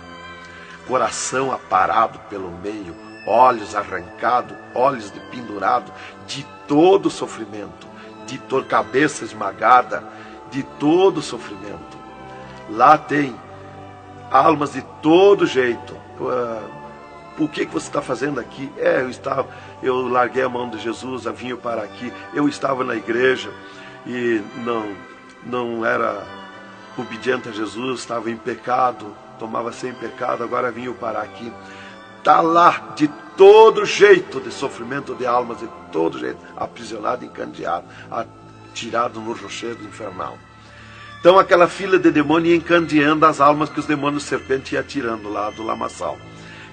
coração aparado pelo meio, olhos arrancados, olhos de pendurado, de todo sofrimento, de toda cabeça esmagada, de todo sofrimento. Lá tem almas de todo jeito. O que você está fazendo aqui? Eu larguei a mão de Jesus, vim para aqui. Eu estava na igreja e não era obediente a Jesus, estava em pecado, tomava sem pecado, agora vim para aqui. Está lá de todo jeito de sofrimento de almas, de todo jeito, aprisionado, encandeado, atirado no rochedo infernal. Então aquela fila de demônios ia encandeando as almas que os demônios serpentes iam tirando lá do lamaçal.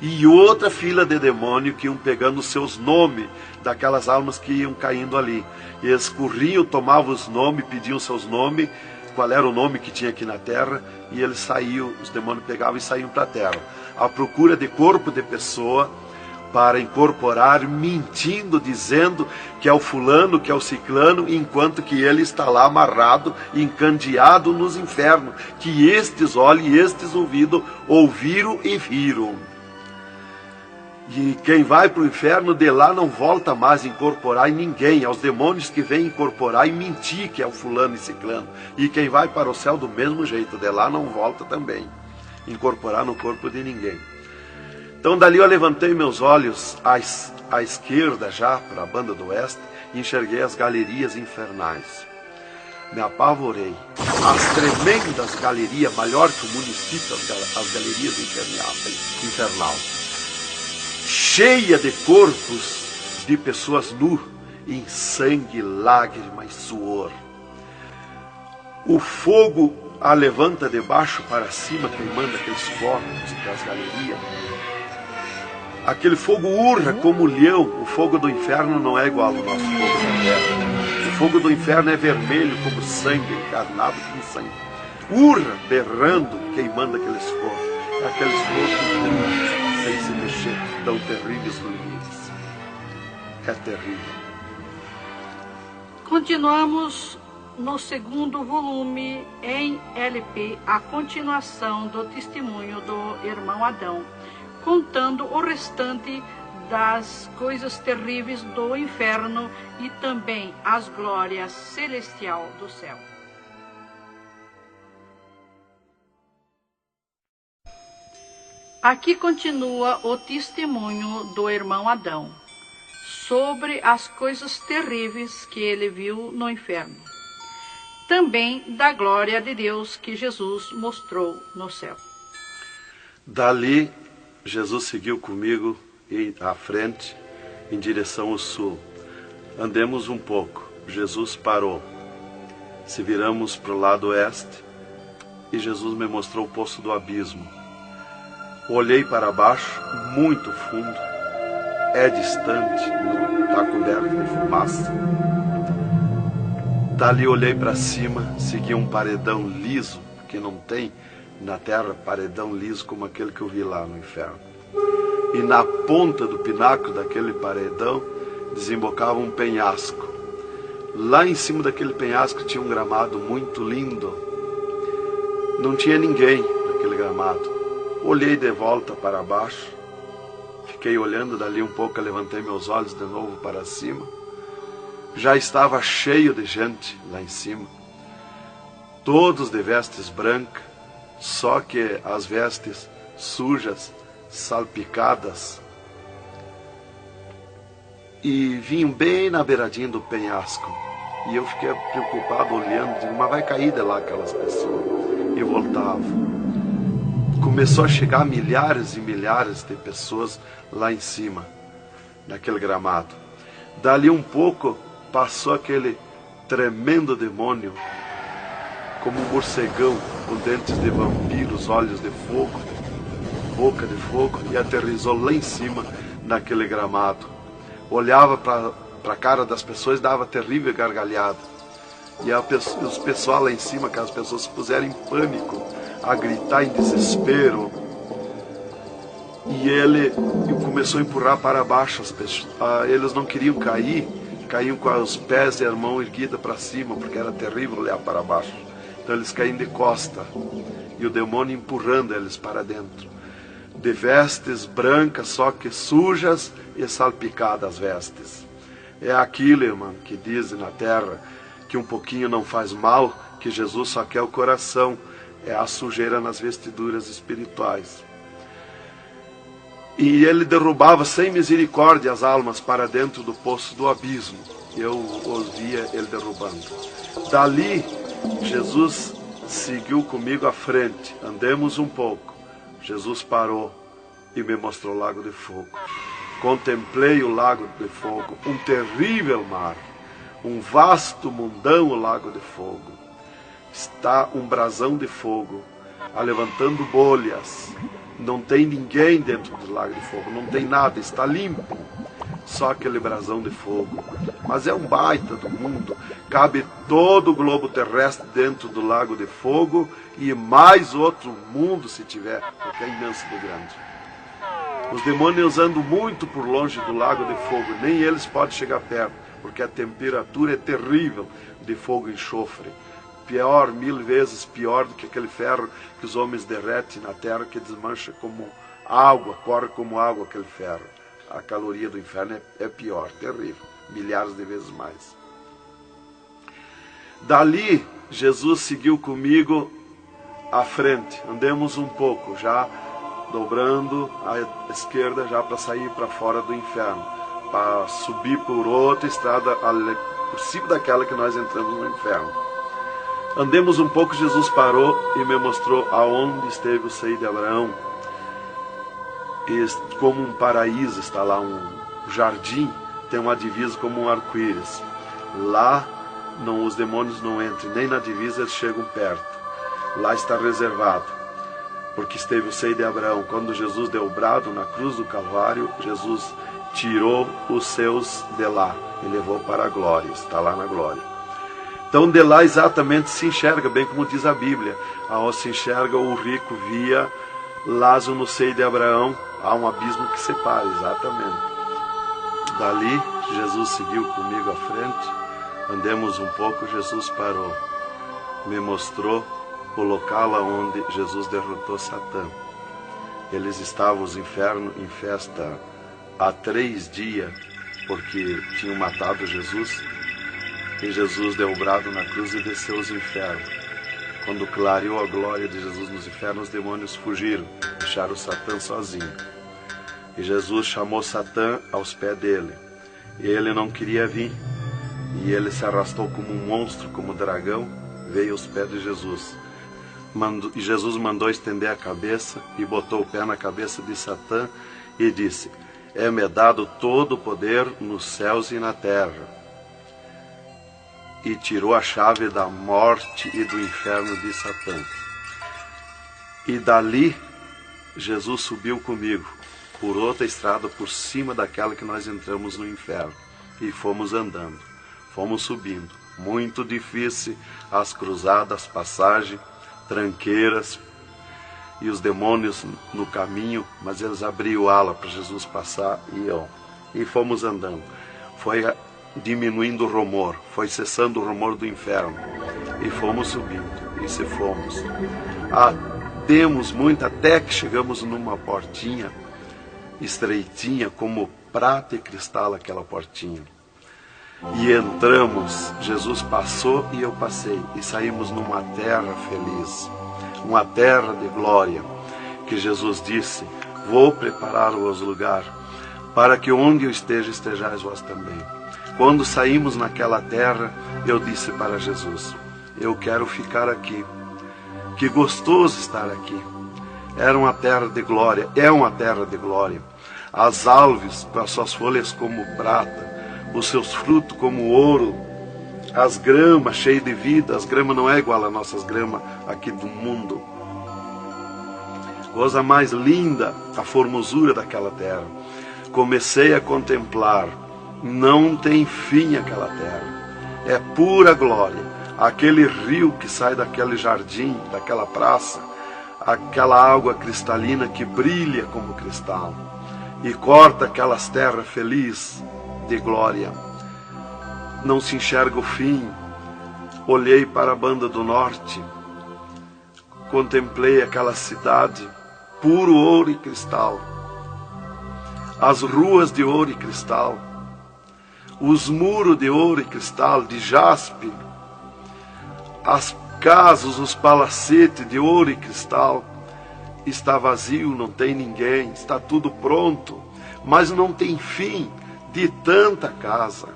E outra fila de demônios que iam pegando os seus nomes daquelas almas que iam caindo ali. E eles corriam, tomavam os nomes, pediam seus nomes, qual era o nome que tinha aqui na terra, e eles saíam, os demônios pegavam e saíam para a terra, à procura de corpo de pessoa, para incorporar, mentindo, dizendo que é o fulano, que é o ciclano, enquanto que ele está lá amarrado, encandeado nos infernos, que estes olhos e estes ouvidos ouviram e viram. E quem vai para o inferno de lá não volta mais a incorporar em ninguém, aos demônios que vêm incorporar e mentir que é o fulano e ciclano. E quem vai para o céu do mesmo jeito, de lá não volta também, incorporar no corpo de ninguém. Então dali eu levantei meus olhos à esquerda já, para a banda do oeste, e enxerguei as galerias infernais. Me apavorei. As tremendas galerias, maior que o município, as galerias infernal, cheia de corpos de pessoas nu, em sangue, lágrima e suor. O fogo a levanta de baixo para cima, queimando aqueles corpos das galerias. Aquele fogo urra como leão. O fogo do inferno não é igual ao nosso fogo da terra. O fogo do inferno é vermelho como sangue, encarnado como sangue. Urra, berrando, queimando aqueles fogos. Aqueles fogos sem se mexer, tão terríveis ruídos. É terrível. Continuamos no segundo volume em LP, a continuação do testemunho do irmão Adão, contando o restante das coisas terríveis do inferno e também as glórias celestial do céu. Aqui continua o testemunho do irmão Adão sobre as coisas terríveis que ele viu no inferno. Também da glória de Deus que Jesus mostrou no céu. Dali, Jesus seguiu comigo à frente, em direção ao sul. Andemos um pouco. Jesus parou. Se viramos para o lado oeste, e Jesus me mostrou o poço do abismo. Olhei para baixo, muito fundo. É distante, está coberto de fumaça. Dali olhei para cima, segui um paredão liso, porque não tem na terra paredão liso como aquele que eu vi lá no inferno. E na ponta do pináculo daquele paredão desembocava um penhasco. Lá em cima daquele penhasco tinha um gramado muito lindo. Não tinha ninguém naquele gramado. Olhei de volta para baixo, fiquei olhando dali um pouco, levantei meus olhos de novo para cima. Já estava cheio de gente lá em cima, todos de vestes brancas, só que as vestes sujas, salpicadas, e vinham bem na beiradinha do penhasco. E eu fiquei preocupado olhando, digo, mas vai cair de lá aquelas pessoas. E voltava. Começou a chegar milhares e milhares de pessoas lá em cima, naquele gramado. Dali um pouco, passou aquele tremendo demônio, como um morcegão, com dentes de vampiros, olhos de fogo, boca de fogo, e aterrissou lá em cima, naquele gramado. Olhava para a cara das pessoas e dava terrível gargalhada. E os pessoal lá em cima, aquelas pessoas se puseram em pânico, a gritar em desespero. E ele começou a empurrar para baixo as pessoas. Eles não queriam cair, caíam com os pés e a mão erguida para cima, porque era terrível olhar para baixo. Então eles caíam de costa, e o demônio empurrando eles para dentro. De vestes brancas, só que sujas e salpicadas as vestes. É aquilo, irmão, que dizem na terra, que um pouquinho não faz mal, que Jesus só quer o coração. É a sujeira nas vestiduras espirituais. E ele derrubava sem misericórdia as almas para dentro do poço do abismo. Eu os via ele derrubando. Dali, Jesus seguiu comigo à frente. Andemos um pouco. Jesus parou e me mostrou o lago de fogo. Contemplei o lago de fogo, um terrível mar, um vasto mundão, o lago de fogo. Está um brasão de fogo, levantando bolhas. Não tem ninguém dentro do lago de fogo, não tem nada, está limpo. só aquele brasão de fogo. Mas é um baita do mundo. Cabe todo o globo terrestre dentro do lago de fogo e mais outro mundo se tiver, porque é imenso de grande. Os demônios andam muito por longe do lago de fogo, nem eles podem chegar perto, porque a temperatura é terrível de fogo e enxofre. Pior, 1000 vezes pior do que aquele ferro que os homens derretem na terra, que desmancha como água, corre como água aquele ferro. A caloria do inferno é pior, terrível, milhares de vezes mais. Dali, Jesus seguiu comigo à frente. Andemos um pouco, já dobrando à esquerda, já para sair para fora do inferno, para subir por outra estrada, por cima daquela que nós entramos no inferno. Andemos um pouco, Jesus parou e me mostrou aonde esteve o seio de Abraão. E como um paraíso está lá, um jardim, tem uma divisa como um arco-íris. Lá os demônios não entram, nem na divisa eles chegam perto. Lá está reservado, porque esteve o seio de Abraão. Quando Jesus deu o brado na cruz do Calvário, Jesus tirou os seus de lá e levou para a glória, está lá na glória. Então de lá exatamente se enxerga, bem como diz a Bíblia, aonde se enxerga o rico via Lázaro no seio de Abraão, há um abismo que separa, exatamente. Dali, Jesus seguiu comigo à frente, andemos um pouco, Jesus parou, me mostrou o local onde Jesus derrotou Satã. Eles estavam, os infernos, em festa há 3 dias, porque tinham matado Jesus, e Jesus deu o brado na cruz e desceu os infernos. Quando clareou a glória de Jesus nos infernos, os demônios fugiram, deixaram Satã sozinho. E Jesus chamou Satã aos pés dele. E ele não queria vir. E ele se arrastou como um monstro, como um dragão, veio aos pés de Jesus. E Jesus mandou estender a cabeça e botou o pé na cabeça de Satã e disse: é-me dado todo o poder nos céus e na terra. E tirou a chave da morte e do inferno de Satã. E dali, Jesus subiu comigo, por outra estrada, por cima daquela que nós entramos no inferno. E fomos andando, fomos subindo. Muito difícil, as cruzadas, passagem, tranqueiras, e os demônios no caminho, mas eles abriam ala para Jesus passar e fomos andando. Foi diminuindo o rumor, foi cessando o rumor do inferno, e fomos subindo, e se fomos. Demos muito, até que chegamos numa portinha estreitinha, como prata e cristal aquela portinha. E entramos, Jesus passou e eu passei, e saímos numa terra feliz, uma terra de glória, que Jesus disse: vou preparar-vos lugar, para que onde eu esteja, estejais vós também. Quando saímos naquela terra, eu disse para Jesus: eu quero ficar aqui, que gostoso estar aqui. Era uma terra de glória, é uma terra de glória. As árvores, com as suas folhas como prata, os seus frutos como ouro, as gramas cheias de vida. As gramas não é igual às nossas gramas aqui do mundo. Coisa mais linda, a formosura daquela terra. Comecei a contemplar, não tem fim aquela terra, é pura glória. Aquele rio que sai daquele jardim, daquela praça, aquela água cristalina que brilha como cristal e corta aquelas terras felizes de glória. Não se enxerga o fim. Olhei para a banda do norte, contemplei aquela cidade, puro ouro e cristal, as ruas de ouro e cristal, os muros de ouro e cristal, de jaspe, as casas, os palacetes de ouro e cristal. Está vazio, não tem ninguém, está tudo pronto, mas não tem fim de tanta casa.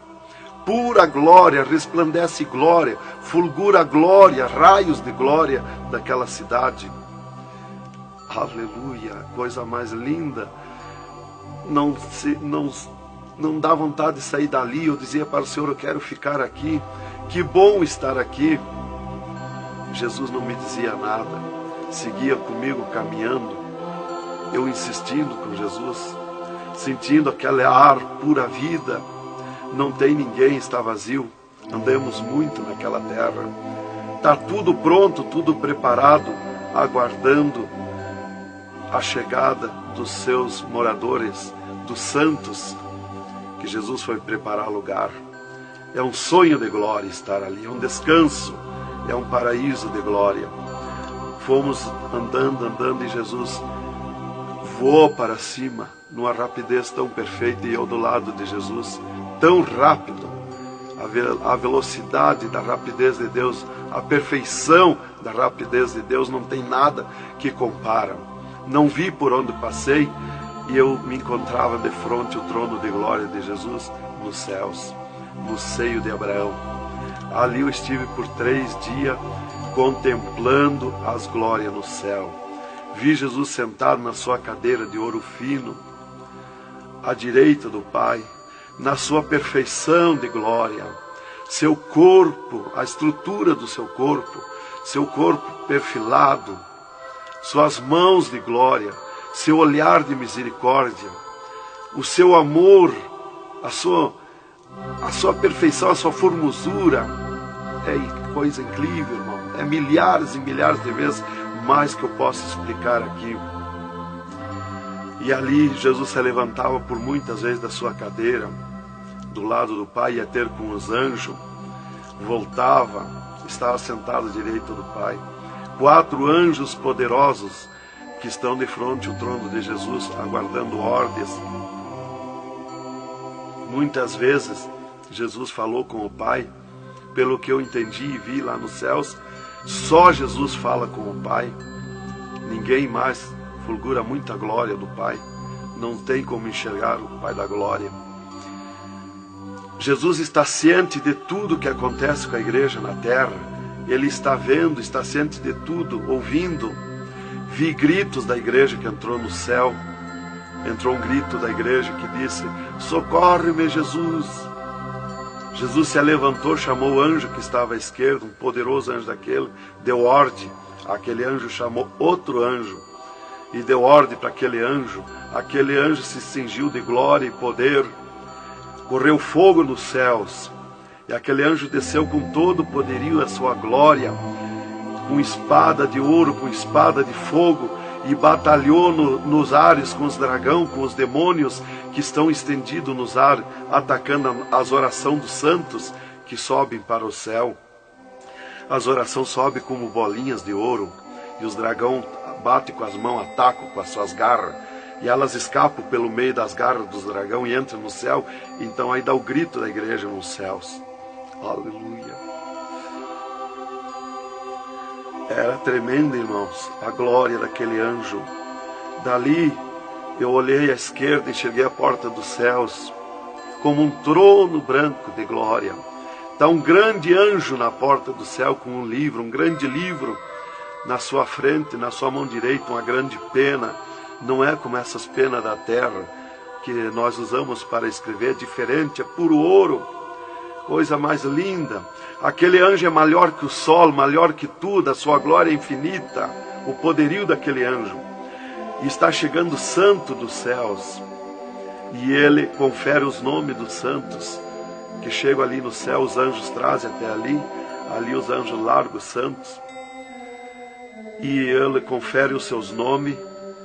Pura glória, resplandece glória, fulgura glória, raios de glória daquela cidade. Aleluia, coisa mais linda. Não dá vontade de sair dali. Eu dizia para o Senhor: eu quero ficar aqui, que bom estar aqui. Jesus não me dizia nada, seguia comigo caminhando, eu insistindo com Jesus. sentindo aquele ar pura vida. Não tem ninguém, está vazio. Andamos muito naquela terra. Está tudo pronto, tudo preparado, aguardando a chegada dos seus moradores, dos santos, que Jesus foi preparar lugar. É um sonho de glória estar ali, é um descanso, é um paraíso de glória. Fomos andando e Jesus voou para cima, numa rapidez tão perfeita, e eu do lado de Jesus, tão rápido. A velocidade da rapidez de Deus, a perfeição da rapidez de Deus, não tem nada que compara. Não vi por onde passei, e eu me encontrava de frente ao trono de glória de Jesus nos céus, no seio de Abraão. Ali eu estive por 3 dias contemplando as glórias no céu. Vi Jesus sentado na sua cadeira de ouro fino, à direita do Pai, na sua perfeição de glória. Seu corpo, a estrutura do seu corpo perfilado, suas mãos de glória, seu olhar de misericórdia, o seu amor, a sua perfeição, a sua formosura. É coisa incrível, irmão. É milhares e milhares de vezes mais que eu posso explicar aqui. E ali Jesus se levantava por muitas vezes da sua cadeira, do lado do Pai, ia ter com os anjos, voltava, estava sentado à direita do Pai. 4 anjos poderosos que estão de frente ao trono de Jesus, aguardando ordens. Muitas vezes Jesus falou com o Pai, pelo que eu entendi e vi lá nos céus, só Jesus fala com o Pai, ninguém mais. Fulgura muita glória do Pai, não tem como enxergar o Pai da glória. Jesus está ciente de tudo que acontece com a igreja na terra. Ele está vendo, está ciente de tudo, ouvindo. Vi gritos da igreja que entrou no céu. Entrou um grito da igreja que disse: socorre-me, Jesus. Jesus se levantou, chamou o anjo que estava à esquerda, um poderoso anjo daquele, deu ordem. Aquele anjo chamou outro anjo e deu ordem para aquele anjo. Aquele anjo se cingiu de glória e poder. Correu fogo nos céus. E aquele anjo desceu com todo o poderio e a sua glória, com espada de ouro, com espada de fogo, e batalhou nos ares com os dragões, com os demônios que estão estendidos nos ares, atacando as orações dos santos que sobem para o céu. As orações sobem como bolinhas de ouro, e os dragões batem com as mãos, atacam com as suas garras, e elas escapam pelo meio das garras dos dragões e entram no céu. Então aí dá o grito da igreja nos céus. Aleluia. Era tremendo, irmãos, a glória daquele anjo. Dali eu olhei à esquerda e enxerguei a porta dos céus, como um trono branco de glória. Está um grande anjo na porta do céu com um livro, um grande livro na sua frente, na sua mão direita, uma grande pena. Não é como essas penas da terra que nós usamos para escrever, é diferente, é puro ouro, coisa mais linda. Aquele anjo é maior que o sol, maior que tudo, a sua glória é infinita, o poderio daquele anjo. E está chegando o santo dos céus, e ele confere os nomes dos santos, que chegam ali no céu, os anjos trazem até ali os anjos largam os santos, e ele confere os seus nomes.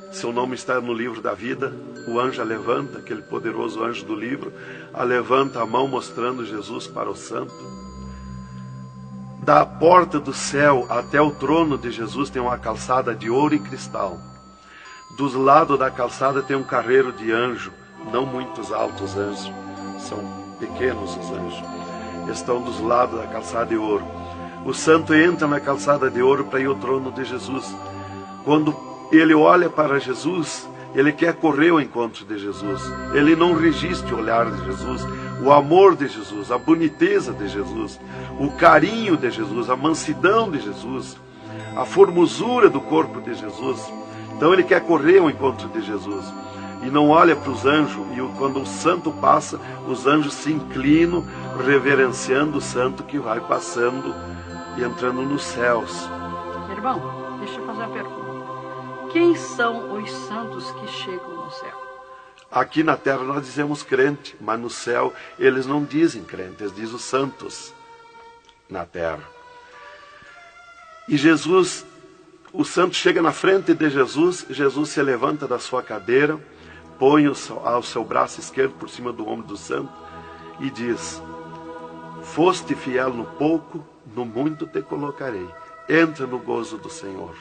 Seu nome está no livro da vida. O anjo a levanta, aquele poderoso anjo do livro, a levanta a mão mostrando Jesus para o santo. Da porta do céu até o trono de Jesus tem uma calçada de ouro e cristal. Dos lados da calçada tem um carreiro de anjo, não muitos altos anjos, são pequenos os anjos. Estão dos lados da calçada de ouro. O santo entra na calçada de ouro para ir ao trono de Jesus. Quando ele olha para Jesus, ele quer correr ao encontro de Jesus. Ele não resiste o olhar de Jesus, o amor de Jesus, a boniteza de Jesus, o carinho de Jesus, a mansidão de Jesus, a formosura do corpo de Jesus. Então ele quer correr ao encontro de Jesus e não olha para os anjos. E quando o santo passa, os anjos se inclinam, reverenciando o santo que vai passando e entrando nos céus. Irmão, deixa eu fazer uma pergunta. Quem são os santos que chegam no céu? Aqui na terra nós dizemos crente, mas no céu eles não dizem crente, eles dizem os santos na terra. E Jesus, o santo chega na frente de Jesus, Jesus se levanta da sua cadeira, põe o seu braço esquerdo por cima do ombro do santo e diz: foste fiel no pouco, no muito te colocarei. Entra no gozo do Senhor.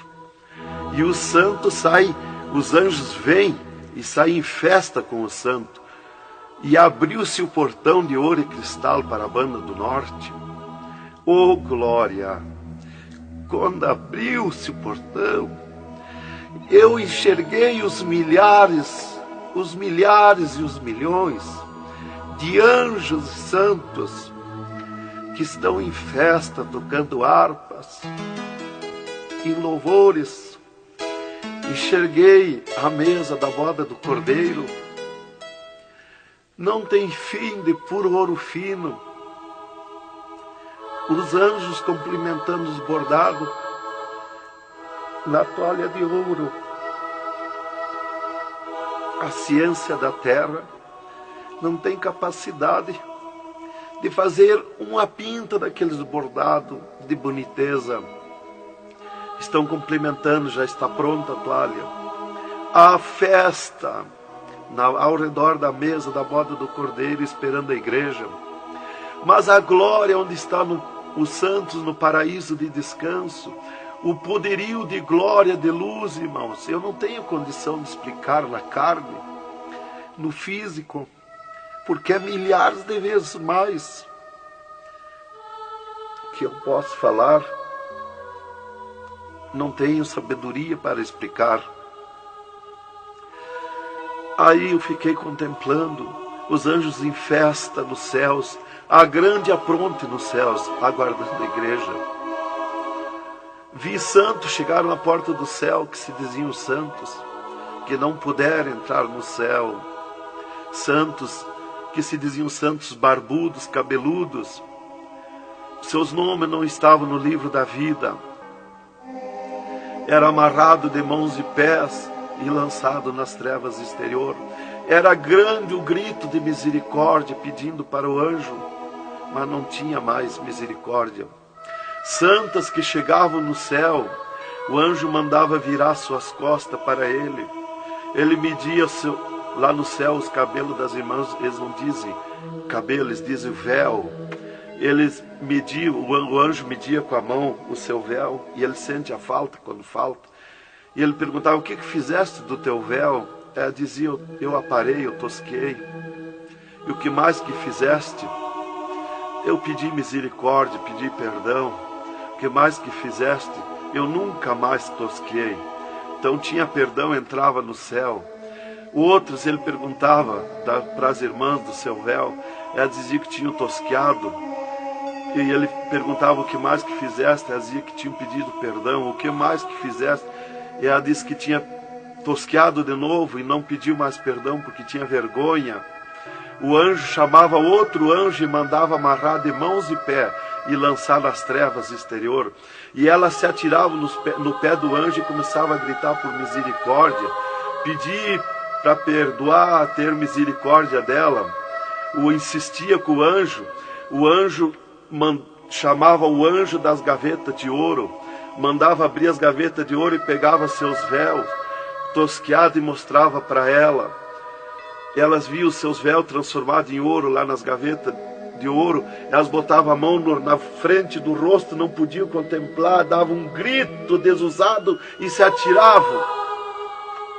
E o santo sai, os anjos vêm e saem em festa com o santo. E abriu-se o portão de ouro e cristal para a banda do norte. Oh, glória! Quando abriu-se o portão, eu enxerguei os milhares e os milhões de anjos santos que estão em festa, tocando harpas e louvores. Enxerguei a mesa da boda do Cordeiro, não tem fim, de puro ouro fino. Os anjos cumprimentando os bordados na toalha de ouro. A ciência da terra não tem capacidade de fazer uma pinta daqueles bordados de boniteza. Estão cumprimentando, já está pronta a toalha. A festa ao redor da mesa da boda do Cordeiro, esperando a igreja. Mas a glória onde estão os santos no paraíso de descanso, o poderio de glória, de luz, irmãos, eu não tenho condição de explicar na carne, no físico, porque é milhares de vezes mais que eu posso falar. Não tenho sabedoria para explicar. Aí eu fiquei contemplando os anjos em festa nos céus, a grande apronte nos céus, aguardando a igreja. Vi santos chegar na porta do céu, que se diziam santos, que não puderam entrar no céu. Santos que se diziam santos barbudos, cabeludos. Seus nomes não estavam no livro da vida. Era amarrado de mãos e pés e lançado nas trevas exterior. Era grande o grito de misericórdia pedindo para o anjo, mas não tinha mais misericórdia. Santas que chegavam no céu, o anjo mandava virar suas costas para ele. Ele media lá no céu os cabelos das irmãs, eles não dizem cabelo, eles dizem véu. Eles mediam, o anjo media com a mão o seu véu, e ele sente a falta quando falta. E ele perguntava: o que fizeste do teu véu? Ela dizia: eu aparei, eu tosquei. E o que mais que fizeste? Eu pedi misericórdia, pedi perdão. O que mais que fizeste? Eu nunca mais tosquei. Então tinha perdão, entrava no céu. Outros ele perguntava para as irmãs do seu véu. Ela dizia que tinham tosqueado. E ele perguntava: o que mais que fizeste? Ela dizia que tinham pedido perdão. O que mais que fizeste? E ela disse que tinha tosqueado de novo e não pediu mais perdão porque tinha vergonha. O anjo chamava outro anjo e mandava amarrar de mãos e pé e lançar nas trevas exterior. E ela se atirava no pé do anjo e começava a gritar por misericórdia, pedir para perdoar, ter misericórdia dela. Insistia com o anjo chamava o anjo das gavetas de ouro, mandava abrir as gavetas de ouro e pegava seus véus tosqueados e mostrava para ela. Elas viam seus véus transformados em ouro lá nas gavetas de ouro. Elas botavam a mão na frente do rosto, não podiam contemplar, davam um grito desusado e se atiravam.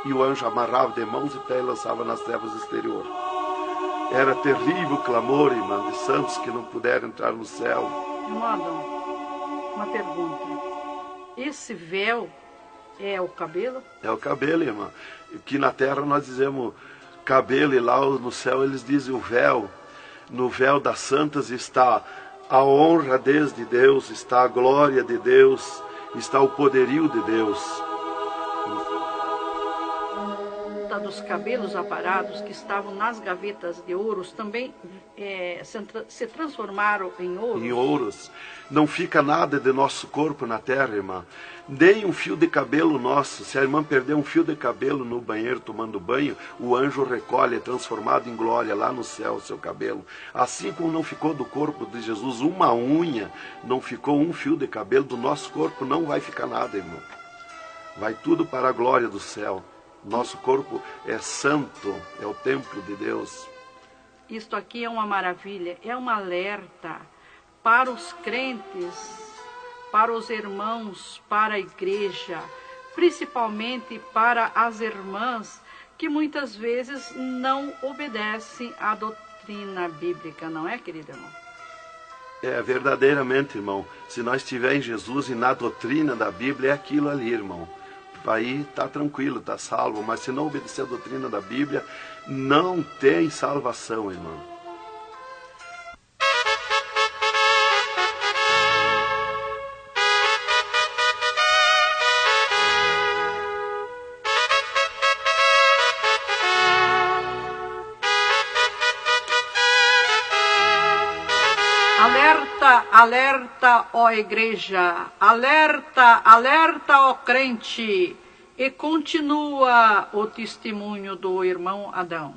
E o anjo amarrava de mãos e pés e lançava nas trevas exterior. Era terrível o clamor, irmã, de santos que não puderam entrar no céu. Irmão Adão, uma pergunta. Esse véu é o cabelo? É o cabelo, irmã. Aqui na terra nós dizemos cabelo e lá no céu eles dizem o véu. No véu das santas está a honra desde Deus, está a glória de Deus, está o poderio de Deus. Dos cabelos aparados que estavam nas gavetas de ouros também se transformaram em ouro. Em ouros. Não fica nada de nosso corpo na terra, irmã. Nem um fio de cabelo nosso. Se a irmã perder um fio de cabelo no banheiro tomando banho, o anjo recolhe, é transformado em glória lá no céu o seu cabelo. Assim como não ficou do corpo de Jesus uma unha, não ficou um fio de cabelo do nosso corpo, não vai ficar nada, irmão. Vai tudo para a glória do céu. Nosso corpo é santo, é o templo de Deus. Isto aqui é uma maravilha, é um alerta para os crentes, para os irmãos, para a igreja, principalmente para as irmãs que muitas vezes não obedecem à doutrina bíblica, não é, querido irmão? É, verdadeiramente, irmão. Se nós estivermos em Jesus e na doutrina da Bíblia, é aquilo ali, irmão. Aí está tranquilo, está salvo. Mas se não obedecer a doutrina da Bíblia, não tem salvação, irmão. Alerta, alerta, ó igreja, alerta, alerta, ó crente. E continua o testemunho do irmão Adão.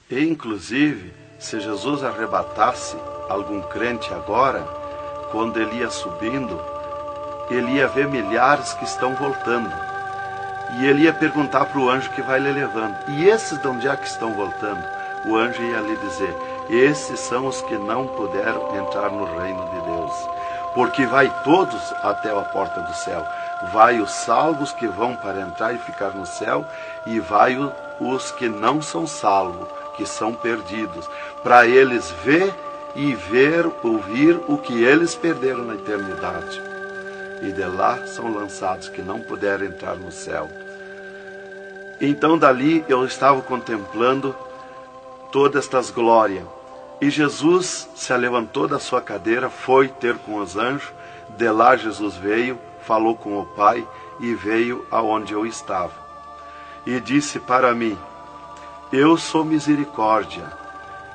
E, inclusive, se Jesus arrebatasse algum crente agora, quando ele ia subindo, ele ia ver milhares que estão voltando. E ele ia perguntar para o anjo que vai lhe levando. E esses de onde é que estão voltando? O anjo ia lhe dizer: esses são os que não puderam entrar no reino de Deus. Porque vai todos até a porta do céu. Vai os salvos que vão para entrar e ficar no céu, e vai os que não são salvos, que são perdidos, para eles ver e ouvir o que eles perderam na eternidade. E de lá são lançados que não puderam entrar no céu. Então dali eu estava contemplando todas estas glórias. E Jesus se levantou da sua cadeira, foi ter com os anjos. De lá Jesus veio, falou com o Pai e veio aonde eu estava. E disse para mim: eu sou misericórdia,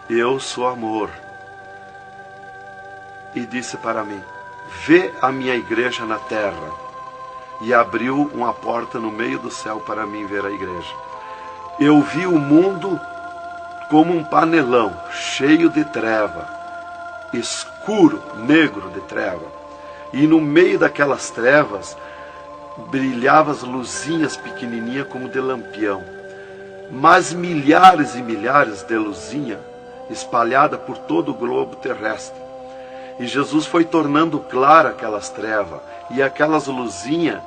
eu sou amor. E disse para mim: vê a minha igreja na terra. E abriu uma porta no meio do céu para mim ver a igreja. Eu vi o mundo como um panelão, cheio de treva, escuro, negro de treva. E no meio daquelas trevas, brilhavam as luzinhas pequenininhas como de lampião. Mas milhares e milhares de luzinhas espalhadas por todo o globo terrestre. E Jesus foi tornando clara aquelas trevas. E aquelas luzinhas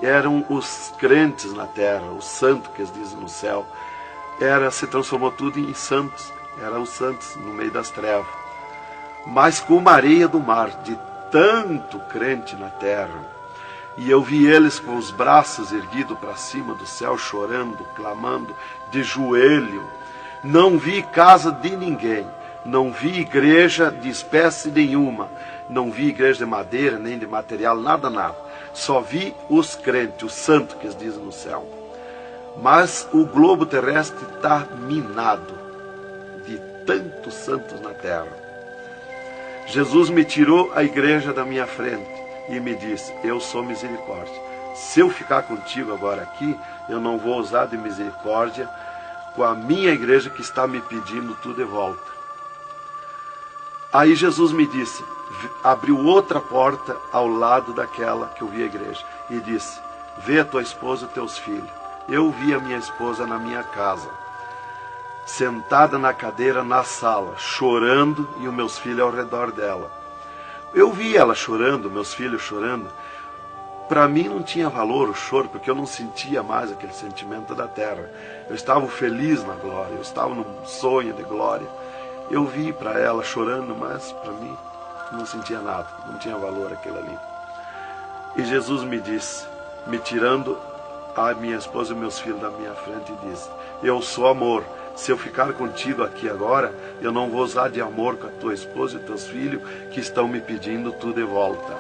eram os crentes na terra, os santos que eles dizem no céu. Se transformou tudo em santos. Eram os santos no meio das trevas. Mas como a areia do mar, de tanto crente na terra. E eu vi eles com os braços erguidos para cima do céu, chorando, clamando, de joelho. Não vi casa de ninguém. Não vi igreja de espécie nenhuma. Não vi igreja de madeira, nem de material, nada, nada. Só vi os crentes, os santos que eles dizem no céu. Mas o globo terrestre está minado de tantos santos na terra. Jesus me tirou a igreja da minha frente e me disse: eu sou misericórdia. Se eu ficar contigo agora aqui, eu não vou usar de misericórdia com a minha igreja que está me pedindo tudo de volta. Aí Jesus me disse, abriu outra porta ao lado daquela que eu vi a igreja e disse: vê a tua esposa e teus filhos. Eu vi a minha esposa na minha casa, sentada na cadeira na sala, chorando, e os meus filhos ao redor dela. Eu vi ela chorando, meus filhos chorando. Para mim não tinha valor o choro, porque eu não sentia mais aquele sentimento da terra. Eu estava feliz na glória, eu estava num sonho de glória. Eu vi para ela chorando, mas para mim não sentia nada, não tinha valor aquilo ali. E Jesus me disse, me tirando a minha esposa e meus filhos da minha frente, e disse: eu sou amor. Se eu ficar contigo aqui agora, eu não vou usar de amor com a tua esposa e teus filhos que estão me pedindo tudo de volta.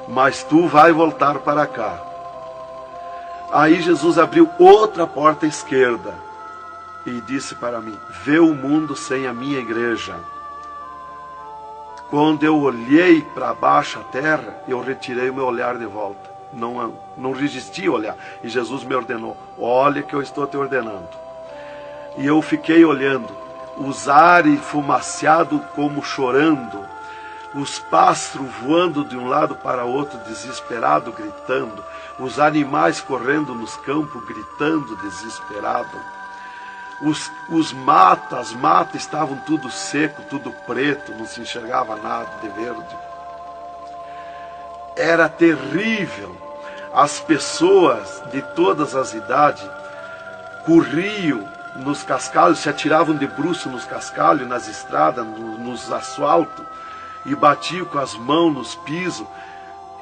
Mas tu vai voltar para cá. Aí Jesus abriu outra porta esquerda e disse para mim: vê o mundo sem a minha igreja. Quando eu olhei para baixo a terra, eu retirei o meu olhar de volta. Não resisti a olhar. E Jesus me ordenou: olha que eu estou te ordenando. E eu fiquei olhando, os ares fumaciados como chorando, os pássaros voando de um lado para outro, desesperado, gritando, os animais correndo nos campos, gritando, desesperado. As matas estavam tudo seco, tudo preto, não se enxergava nada de verde. Era terrível. As pessoas de todas as idades corriam nos cascalhos, se atiravam de bruços nos cascalhos, nas estradas, nos asfaltos, e batiam com as mãos nos pisos,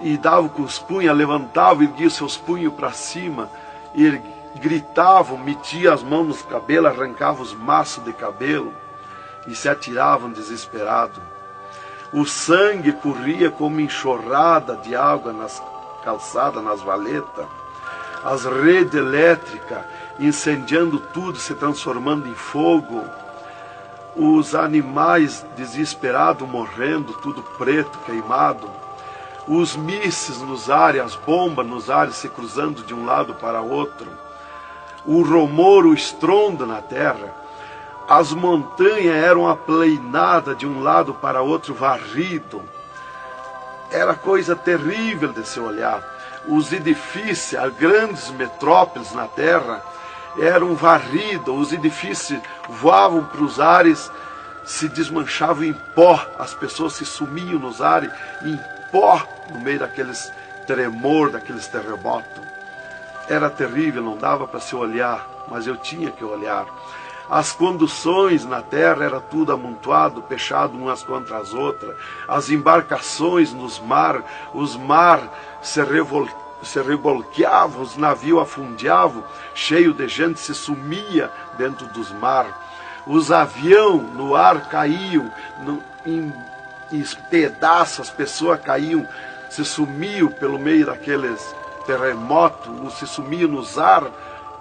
e davam com os punhos, levantavam e erguiam seus punhos para cima, e gritavam, metiam as mãos nos cabelos, arrancavam os maços de cabelo, e se atiravam desesperados. O sangue corria como enxurrada de água nas calçadas, nas valetas. As redes elétricas incendiando tudo, se transformando em fogo. Os animais desesperados morrendo, tudo preto, queimado. Os mísseis nos ares, as bombas nos ares se cruzando de um lado para outro. O rumor, o estrondo na terra. As montanhas eram aplainadas de um lado para outro, varrido. Era coisa terrível de se olhar. Os edifícios, as grandes metrópoles na terra, eram varridos. Os edifícios voavam para os ares, se desmanchavam em pó. As pessoas se sumiam nos ares em pó, no meio daqueles tremor, daqueles terremotos. Era terrível, não dava para se olhar, mas eu tinha que olhar. As conduções na terra era tudo amontoado, fechado umas contra as outras. As embarcações nos mar, os mar se revolqueavam, os navios afundiavam, cheio de gente, se sumia dentro dos mar. Os aviões no ar caíam em pedaços, as pessoas caíam, se sumiam pelo meio daqueles terremotos, se sumiam nos ar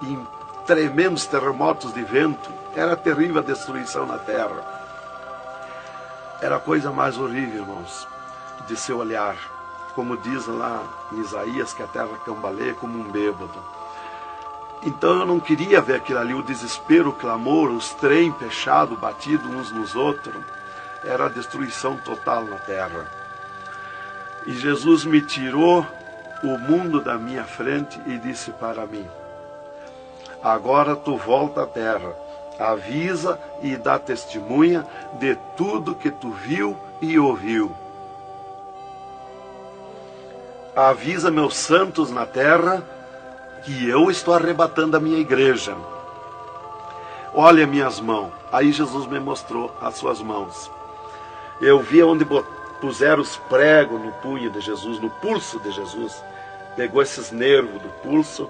em tremendos terremotos de vento. Era terrível a destruição na terra. Era a coisa mais horrível, irmãos, de se olhar. Como diz lá em Isaías, que a terra cambaleia como um bêbado. Então eu não queria ver aquilo ali, o desespero, o clamor, os trens fechados, batidos uns nos outros. Era a destruição total na terra. E Jesus me tirou o mundo da minha frente e disse para mim: agora tu volta à terra, avisa e dá testemunha de tudo que tu viu e ouviu. Avisa meus santos na terra que eu estou arrebatando a minha igreja. Olha minhas mãos. Aí Jesus me mostrou as suas mãos. Eu vi onde puseram os pregos no punho de Jesus, no pulso de Jesus. Pegou esses nervos do pulso.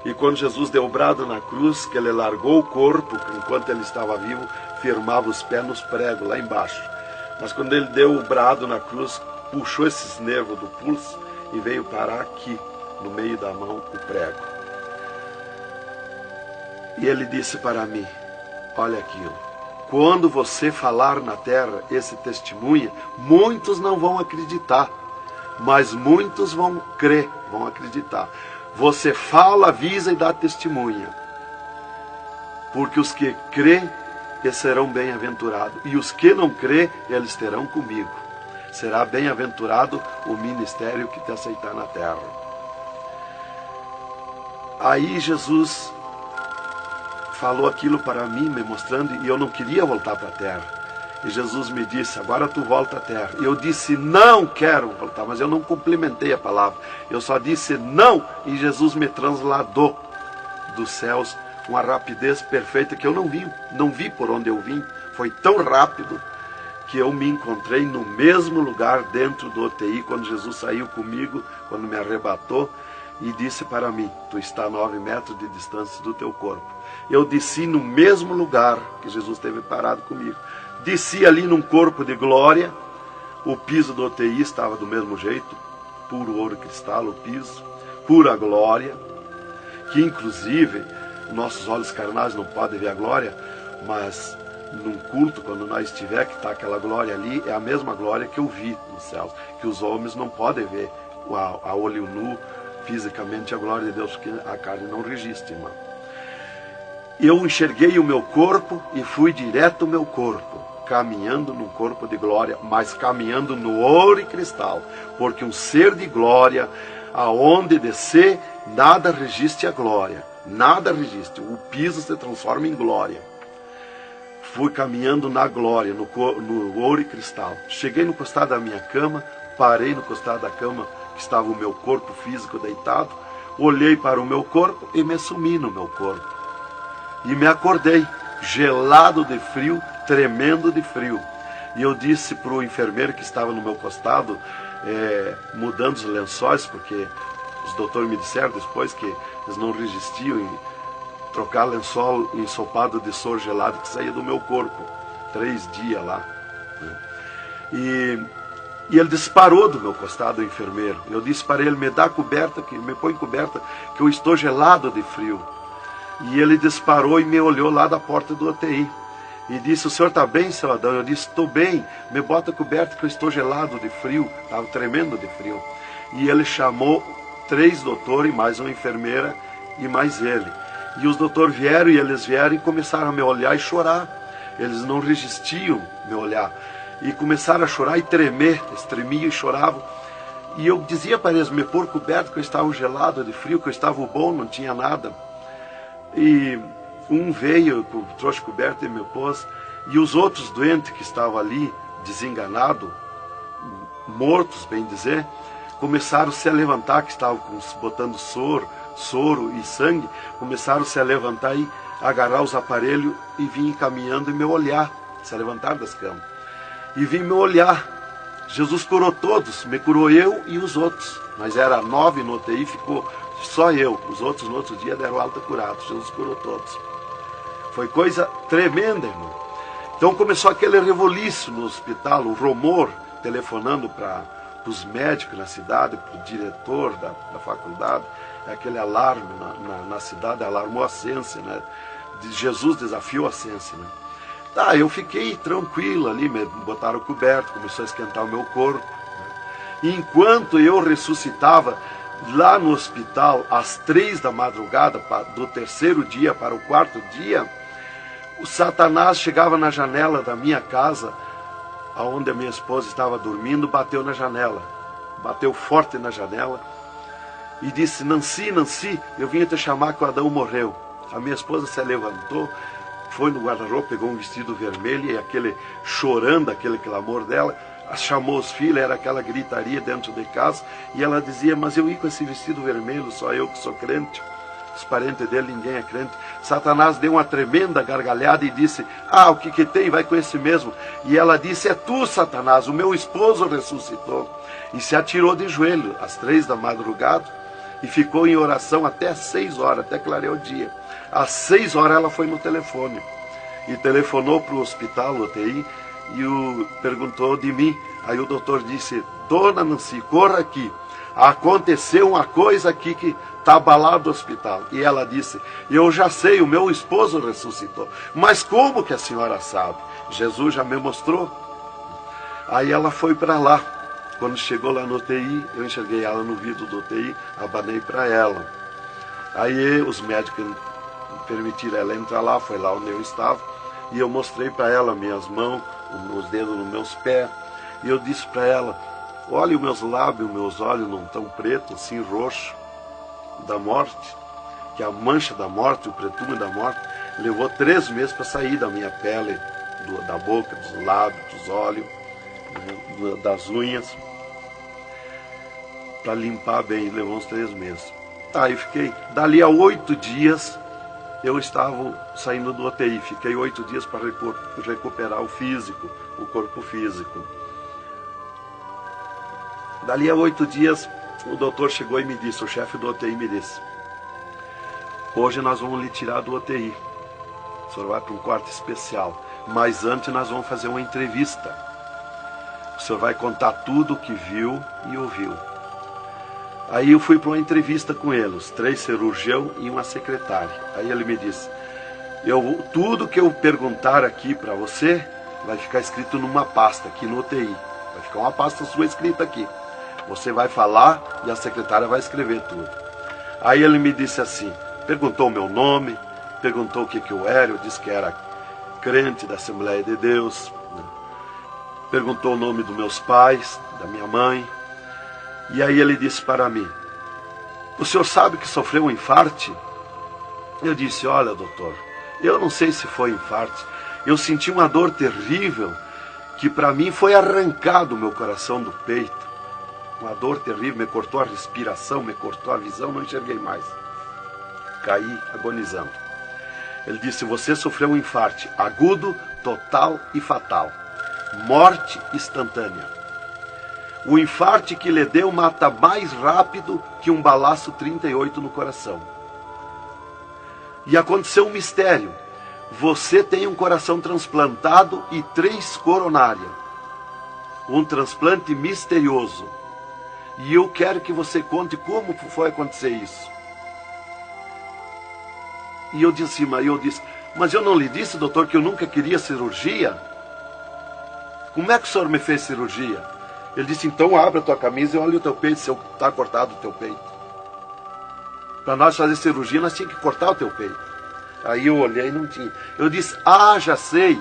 E quando Jesus deu o brado na cruz, que ele largou o corpo, enquanto ele estava vivo, firmava os pés nos pregos lá embaixo. Mas quando ele deu o brado na cruz, puxou esses nervos do pulso e veio parar aqui, no meio da mão, o prego. E ele disse para mim: olha aquilo, quando você falar na terra esse testemunho, muitos não vão acreditar, mas muitos vão crer, vão acreditar. Você fala, avisa e dá testemunha. Porque os que crêem, eles serão bem-aventurados. E os que não crêem, eles terão comigo. Será bem-aventurado o ministério que te aceitar na terra. Aí Jesus falou aquilo para mim, me mostrando, e eu não queria voltar para a terra. E Jesus me disse: agora tu volta à terra. E eu disse: não quero voltar, mas eu não complementei a palavra. Eu só disse não, e Jesus me transladou dos céus com uma rapidez perfeita que eu não vi por onde eu vim. Foi tão rápido que eu me encontrei no mesmo lugar dentro do UTI, quando Jesus saiu comigo, quando me arrebatou, e disse para mim: tu está a 9 metros de distância do teu corpo. Eu desci no mesmo lugar que Jesus esteve parado comigo. Desci ali num corpo de glória. O piso do UTI estava do mesmo jeito, puro ouro cristal o piso, pura glória, que inclusive nossos olhos carnais não podem ver a glória, mas num culto, quando nós estiver, que está aquela glória ali, é a mesma glória que eu vi nos céus, que os homens não podem ver a olho nu, fisicamente, a glória de Deus, porque a carne não resiste, irmão. Eu enxerguei o meu corpo e fui direto ao meu corpo, caminhando num corpo de glória, mas caminhando no ouro e cristal, porque um ser de glória, aonde descer, nada resiste a glória, nada resiste, o piso se transforma em glória. Fui caminhando na glória, no ouro e cristal. Cheguei no costado da minha cama, parei no costado da cama, que estava o meu corpo físico deitado, olhei para o meu corpo e me sumi no meu corpo. E me acordei, gelado de frio, tremendo de frio. E eu disse para o enfermeiro que estava no meu costado, mudando os lençóis, porque os doutores me disseram depois que eles não resistiam em trocar lençol ensopado de soro gelado que saía do meu corpo. 3 dias lá. E ele disparou do meu costado, o enfermeiro. Eu disse para ele, me dá coberta, me põe coberta, que eu estou gelado de frio. E ele disparou e me olhou lá da porta do UTI. E disse, o senhor está bem, seu Adão? Eu disse, estou bem, me bota coberta que eu estou gelado de frio. Estava tremendo de frio. E ele chamou 3 doutores, mais uma enfermeira e mais ele. E os doutores vieram e eles vieram e começaram a me olhar e chorar. Eles não resistiam me olhar. E começaram a chorar e tremer, eles tremiam e choravam. E eu dizia para eles me pôr coberto, que eu estava gelado de frio, que eu estava bom, não tinha nada. E um veio, trouxe coberto e me pôs. E os outros doentes que estavam ali, desenganados, mortos, bem dizer, começaram a se levantar, que estavam botando soro e sangue, começaram a se levantar e agarrar os aparelhos e vir caminhando e me olhar, se levantar das camas. E vim me olhar. Jesus curou todos, me curou eu e os outros. Mas era 9 no UTI, ficou só eu. Os outros no outro dia deram alta curados. Jesus curou todos. Foi coisa tremenda, irmão. Então começou aquele revoluço no hospital, o rumor, telefonando para os médicos na cidade, para o diretor da faculdade, aquele alarme na cidade, alarmou a ciência, né? Jesus desafiou a ciência, né? Tá, eu fiquei tranquilo ali, me botaram coberto, começou a esquentar o meu corpo, né? E enquanto eu ressuscitava lá no hospital, às 3 da madrugada, do 3º dia para o 4º dia, o Satanás chegava na janela da minha casa, onde a minha esposa estava dormindo, bateu na janela, bateu forte na janela, e disse, Nancy, Nancy, eu vim te chamar que o Adão morreu. A minha esposa se levantou, foi no guarda-roupa, pegou um vestido vermelho, e aquele chorando, aquele clamor dela, chamou os filhos, era aquela gritaria dentro de casa, e ela dizia, mas eu ia com esse vestido vermelho, só eu que sou crente, os parentes dele, ninguém é crente. Satanás deu uma tremenda gargalhada e disse, o que tem, vai com esse mesmo. E ela disse, é tu, Satanás, o meu esposo ressuscitou. E se atirou de joelho às 3 da madrugada, e ficou em oração até às 6 horas, até clarear o dia. Às 6 horas ela foi no telefone, e telefonou para o hospital, UTI, e perguntou de mim. Aí o doutor disse, dona Nancy, corra aqui, aconteceu uma coisa aqui que está abalado o hospital. E ela disse, eu já sei, o meu esposo ressuscitou. Mas como que a senhora sabe? Jesus já me mostrou. Aí ela foi para lá. Quando chegou lá no UTI, eu enxerguei ela no vidro do UTI, abanei para ela. Aí os médicos permitiram ela entrar lá, foi lá onde eu estava, e eu mostrei para ela minhas mãos, os dedos nos meus pés, e eu disse para ela, olha os meus lábios, meus olhos não estão pretos, assim roxo, da morte, que a mancha da morte, o pretume da morte, levou 3 meses para sair da minha pele, da boca, dos lábios, dos olhos, das unhas, para limpar bem, levou uns 3 meses. Tá, eu fiquei, dali a 8 dias, eu estava saindo do UTI, fiquei 8 dias para recuperar o físico, o corpo físico. Dali a 8 dias, o doutor chegou e me disse, o chefe do UTI me disse, hoje nós vamos lhe tirar do UTI, o senhor vai para um quarto especial, mas antes nós vamos fazer uma entrevista. O senhor vai contar tudo o que viu e ouviu. Aí eu fui para uma entrevista com ele, os 3 cirurgiões e uma secretária. Aí ele me disse, tudo que eu perguntar aqui para você, vai ficar escrito numa pasta aqui no UTI. Vai ficar uma pasta sua escrita aqui. Você vai falar e a secretária vai escrever tudo. Aí ele me disse assim, perguntou o meu nome, perguntou o que eu era, eu disse que era crente da Assembleia de Deus, né? Perguntou o nome dos meus pais, da minha mãe. E aí ele disse para mim, o senhor sabe que sofreu um infarte? Eu disse, olha doutor, eu não sei se foi infarte, eu senti uma dor terrível, que para mim foi arrancado o meu coração do peito. Uma dor terrível, me cortou a respiração, me cortou a visão, não enxerguei mais. Caí agonizando. Ele disse, você sofreu um infarte agudo, total e fatal. Morte instantânea. O infarte que lhe deu mata mais rápido que um balaço 38 no coração. E aconteceu um mistério. Você tem um coração transplantado e 3 coronárias. Um transplante misterioso. E eu quero que você conte como foi acontecer isso. E eu disse, mas eu não lhe disse, doutor, que eu nunca queria cirurgia? Como é que o senhor me fez cirurgia? Ele disse, então abre a tua camisa e olha o teu peito, se está cortado o teu peito. Para nós fazer cirurgia, nós tínhamos que cortar o teu peito. Aí eu olhei e não tinha. Eu disse, já sei.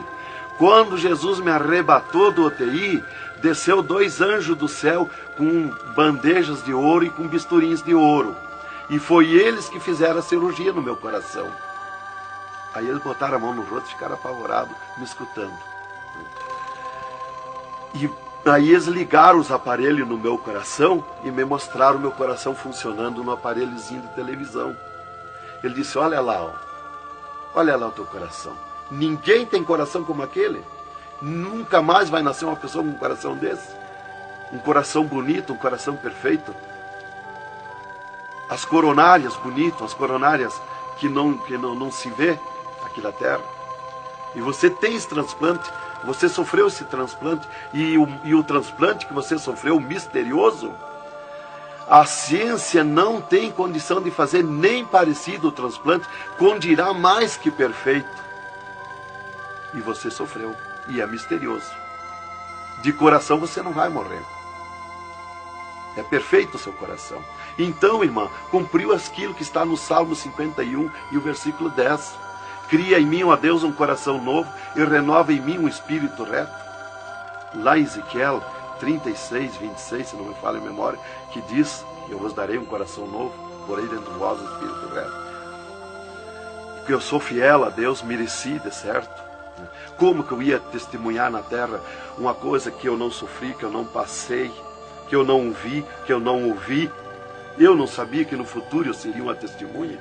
Quando Jesus me arrebatou do UTI, desceu 2 anjos do céu com bandejas de ouro e com bisturins de ouro. E foi eles que fizeram a cirurgia no meu coração. Aí eles botaram a mão no rosto e ficaram apavorados, me escutando. E aí eles ligaram os aparelhos no meu coração e me mostraram o meu coração funcionando no aparelhozinho de televisão. Ele disse, olha lá o teu coração. Ninguém tem coração como aquele. Nunca mais vai nascer uma pessoa com um coração desse. Um coração bonito, um coração perfeito. As coronárias bonitas, as coronárias que não se vê aqui na terra. E você tem esse transplante, você sofreu esse transplante, e o transplante que você sofreu, misterioso, a ciência não tem condição de fazer nem parecido o transplante, com dirá mais que perfeito. E você sofreu, e é misterioso. De coração você não vai morrer. É perfeito o seu coração. Então, irmã, cumpriu aquilo que está no Salmo 51 e o versículo 10. Cria em mim, ó Deus, um coração novo e renova em mim um espírito reto. Lá em Ezequiel 36, 26, se não me falha a memória, que diz, eu vos darei um coração novo, porei dentro de vós um espírito reto. Porque eu sou fiel a Deus, mereci, de certo. Como que eu ia testemunhar na terra uma coisa que eu não sofri, que eu não passei, que eu não vi, que eu não ouvi? Eu não sabia que no futuro eu seria uma testemunha.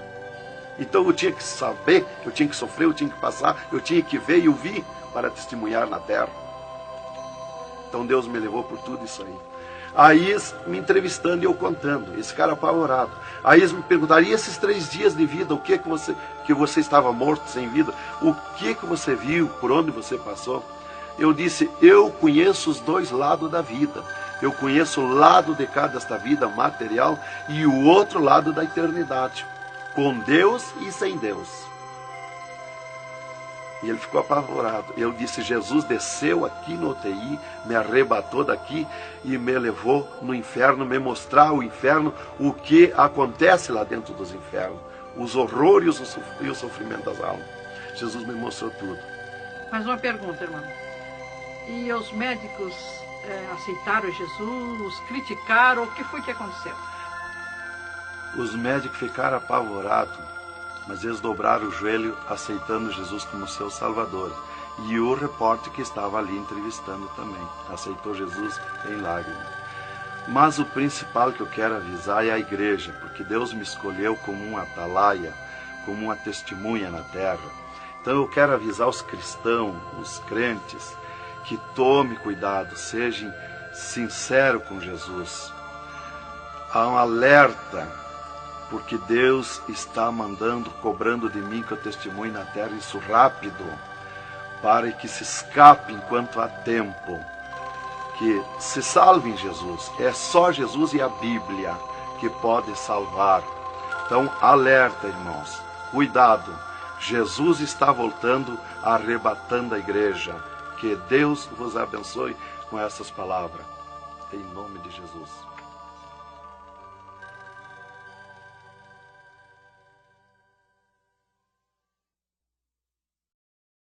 Então eu tinha que saber, eu tinha que sofrer, eu tinha que passar, eu tinha que ver e ouvir para testemunhar na terra. Então Deus me levou por tudo isso aí. Aí eles me entrevistando e eu contando, esse cara apavorado. Aí eles me perguntaram, e esses 3 dias de vida, o que você estava morto, sem vida, o que você viu, por onde você passou? Eu disse, eu conheço os 2 lados da vida. Eu conheço o lado de cá desta vida material e o outro lado da eternidade, com Deus e sem Deus. E ele ficou apavorado. Eu disse, Jesus desceu aqui no UTI, me arrebatou daqui e me levou no inferno, me mostrar o inferno, o que acontece lá dentro dos infernos, os horrores e o sofrimento das almas. Jesus me mostrou tudo. Mais uma pergunta, irmão. E os médicos aceitaram Jesus, criticaram, o que foi que aconteceu? Os médicos ficaram apavorados, mas eles dobraram o joelho aceitando Jesus como seu Salvador. E o repórter que estava ali entrevistando também aceitou Jesus em lágrimas. Mas o principal que eu quero avisar é a igreja, porque Deus me escolheu como uma atalaia, como uma testemunha na terra. Então eu quero avisar os cristãos, os crentes, que tome cuidado, seja sincero com Jesus. Há um alerta, porque Deus está mandando, cobrando de mim que eu testemunhe na terra isso rápido, para que se escape enquanto há tempo, que se salve em Jesus. É só Jesus e a Bíblia que pode salvar. Então, alerta, irmãos, cuidado, Jesus está voltando, arrebatando a igreja. Que Deus vos abençoe com essas palavras. Em nome de Jesus.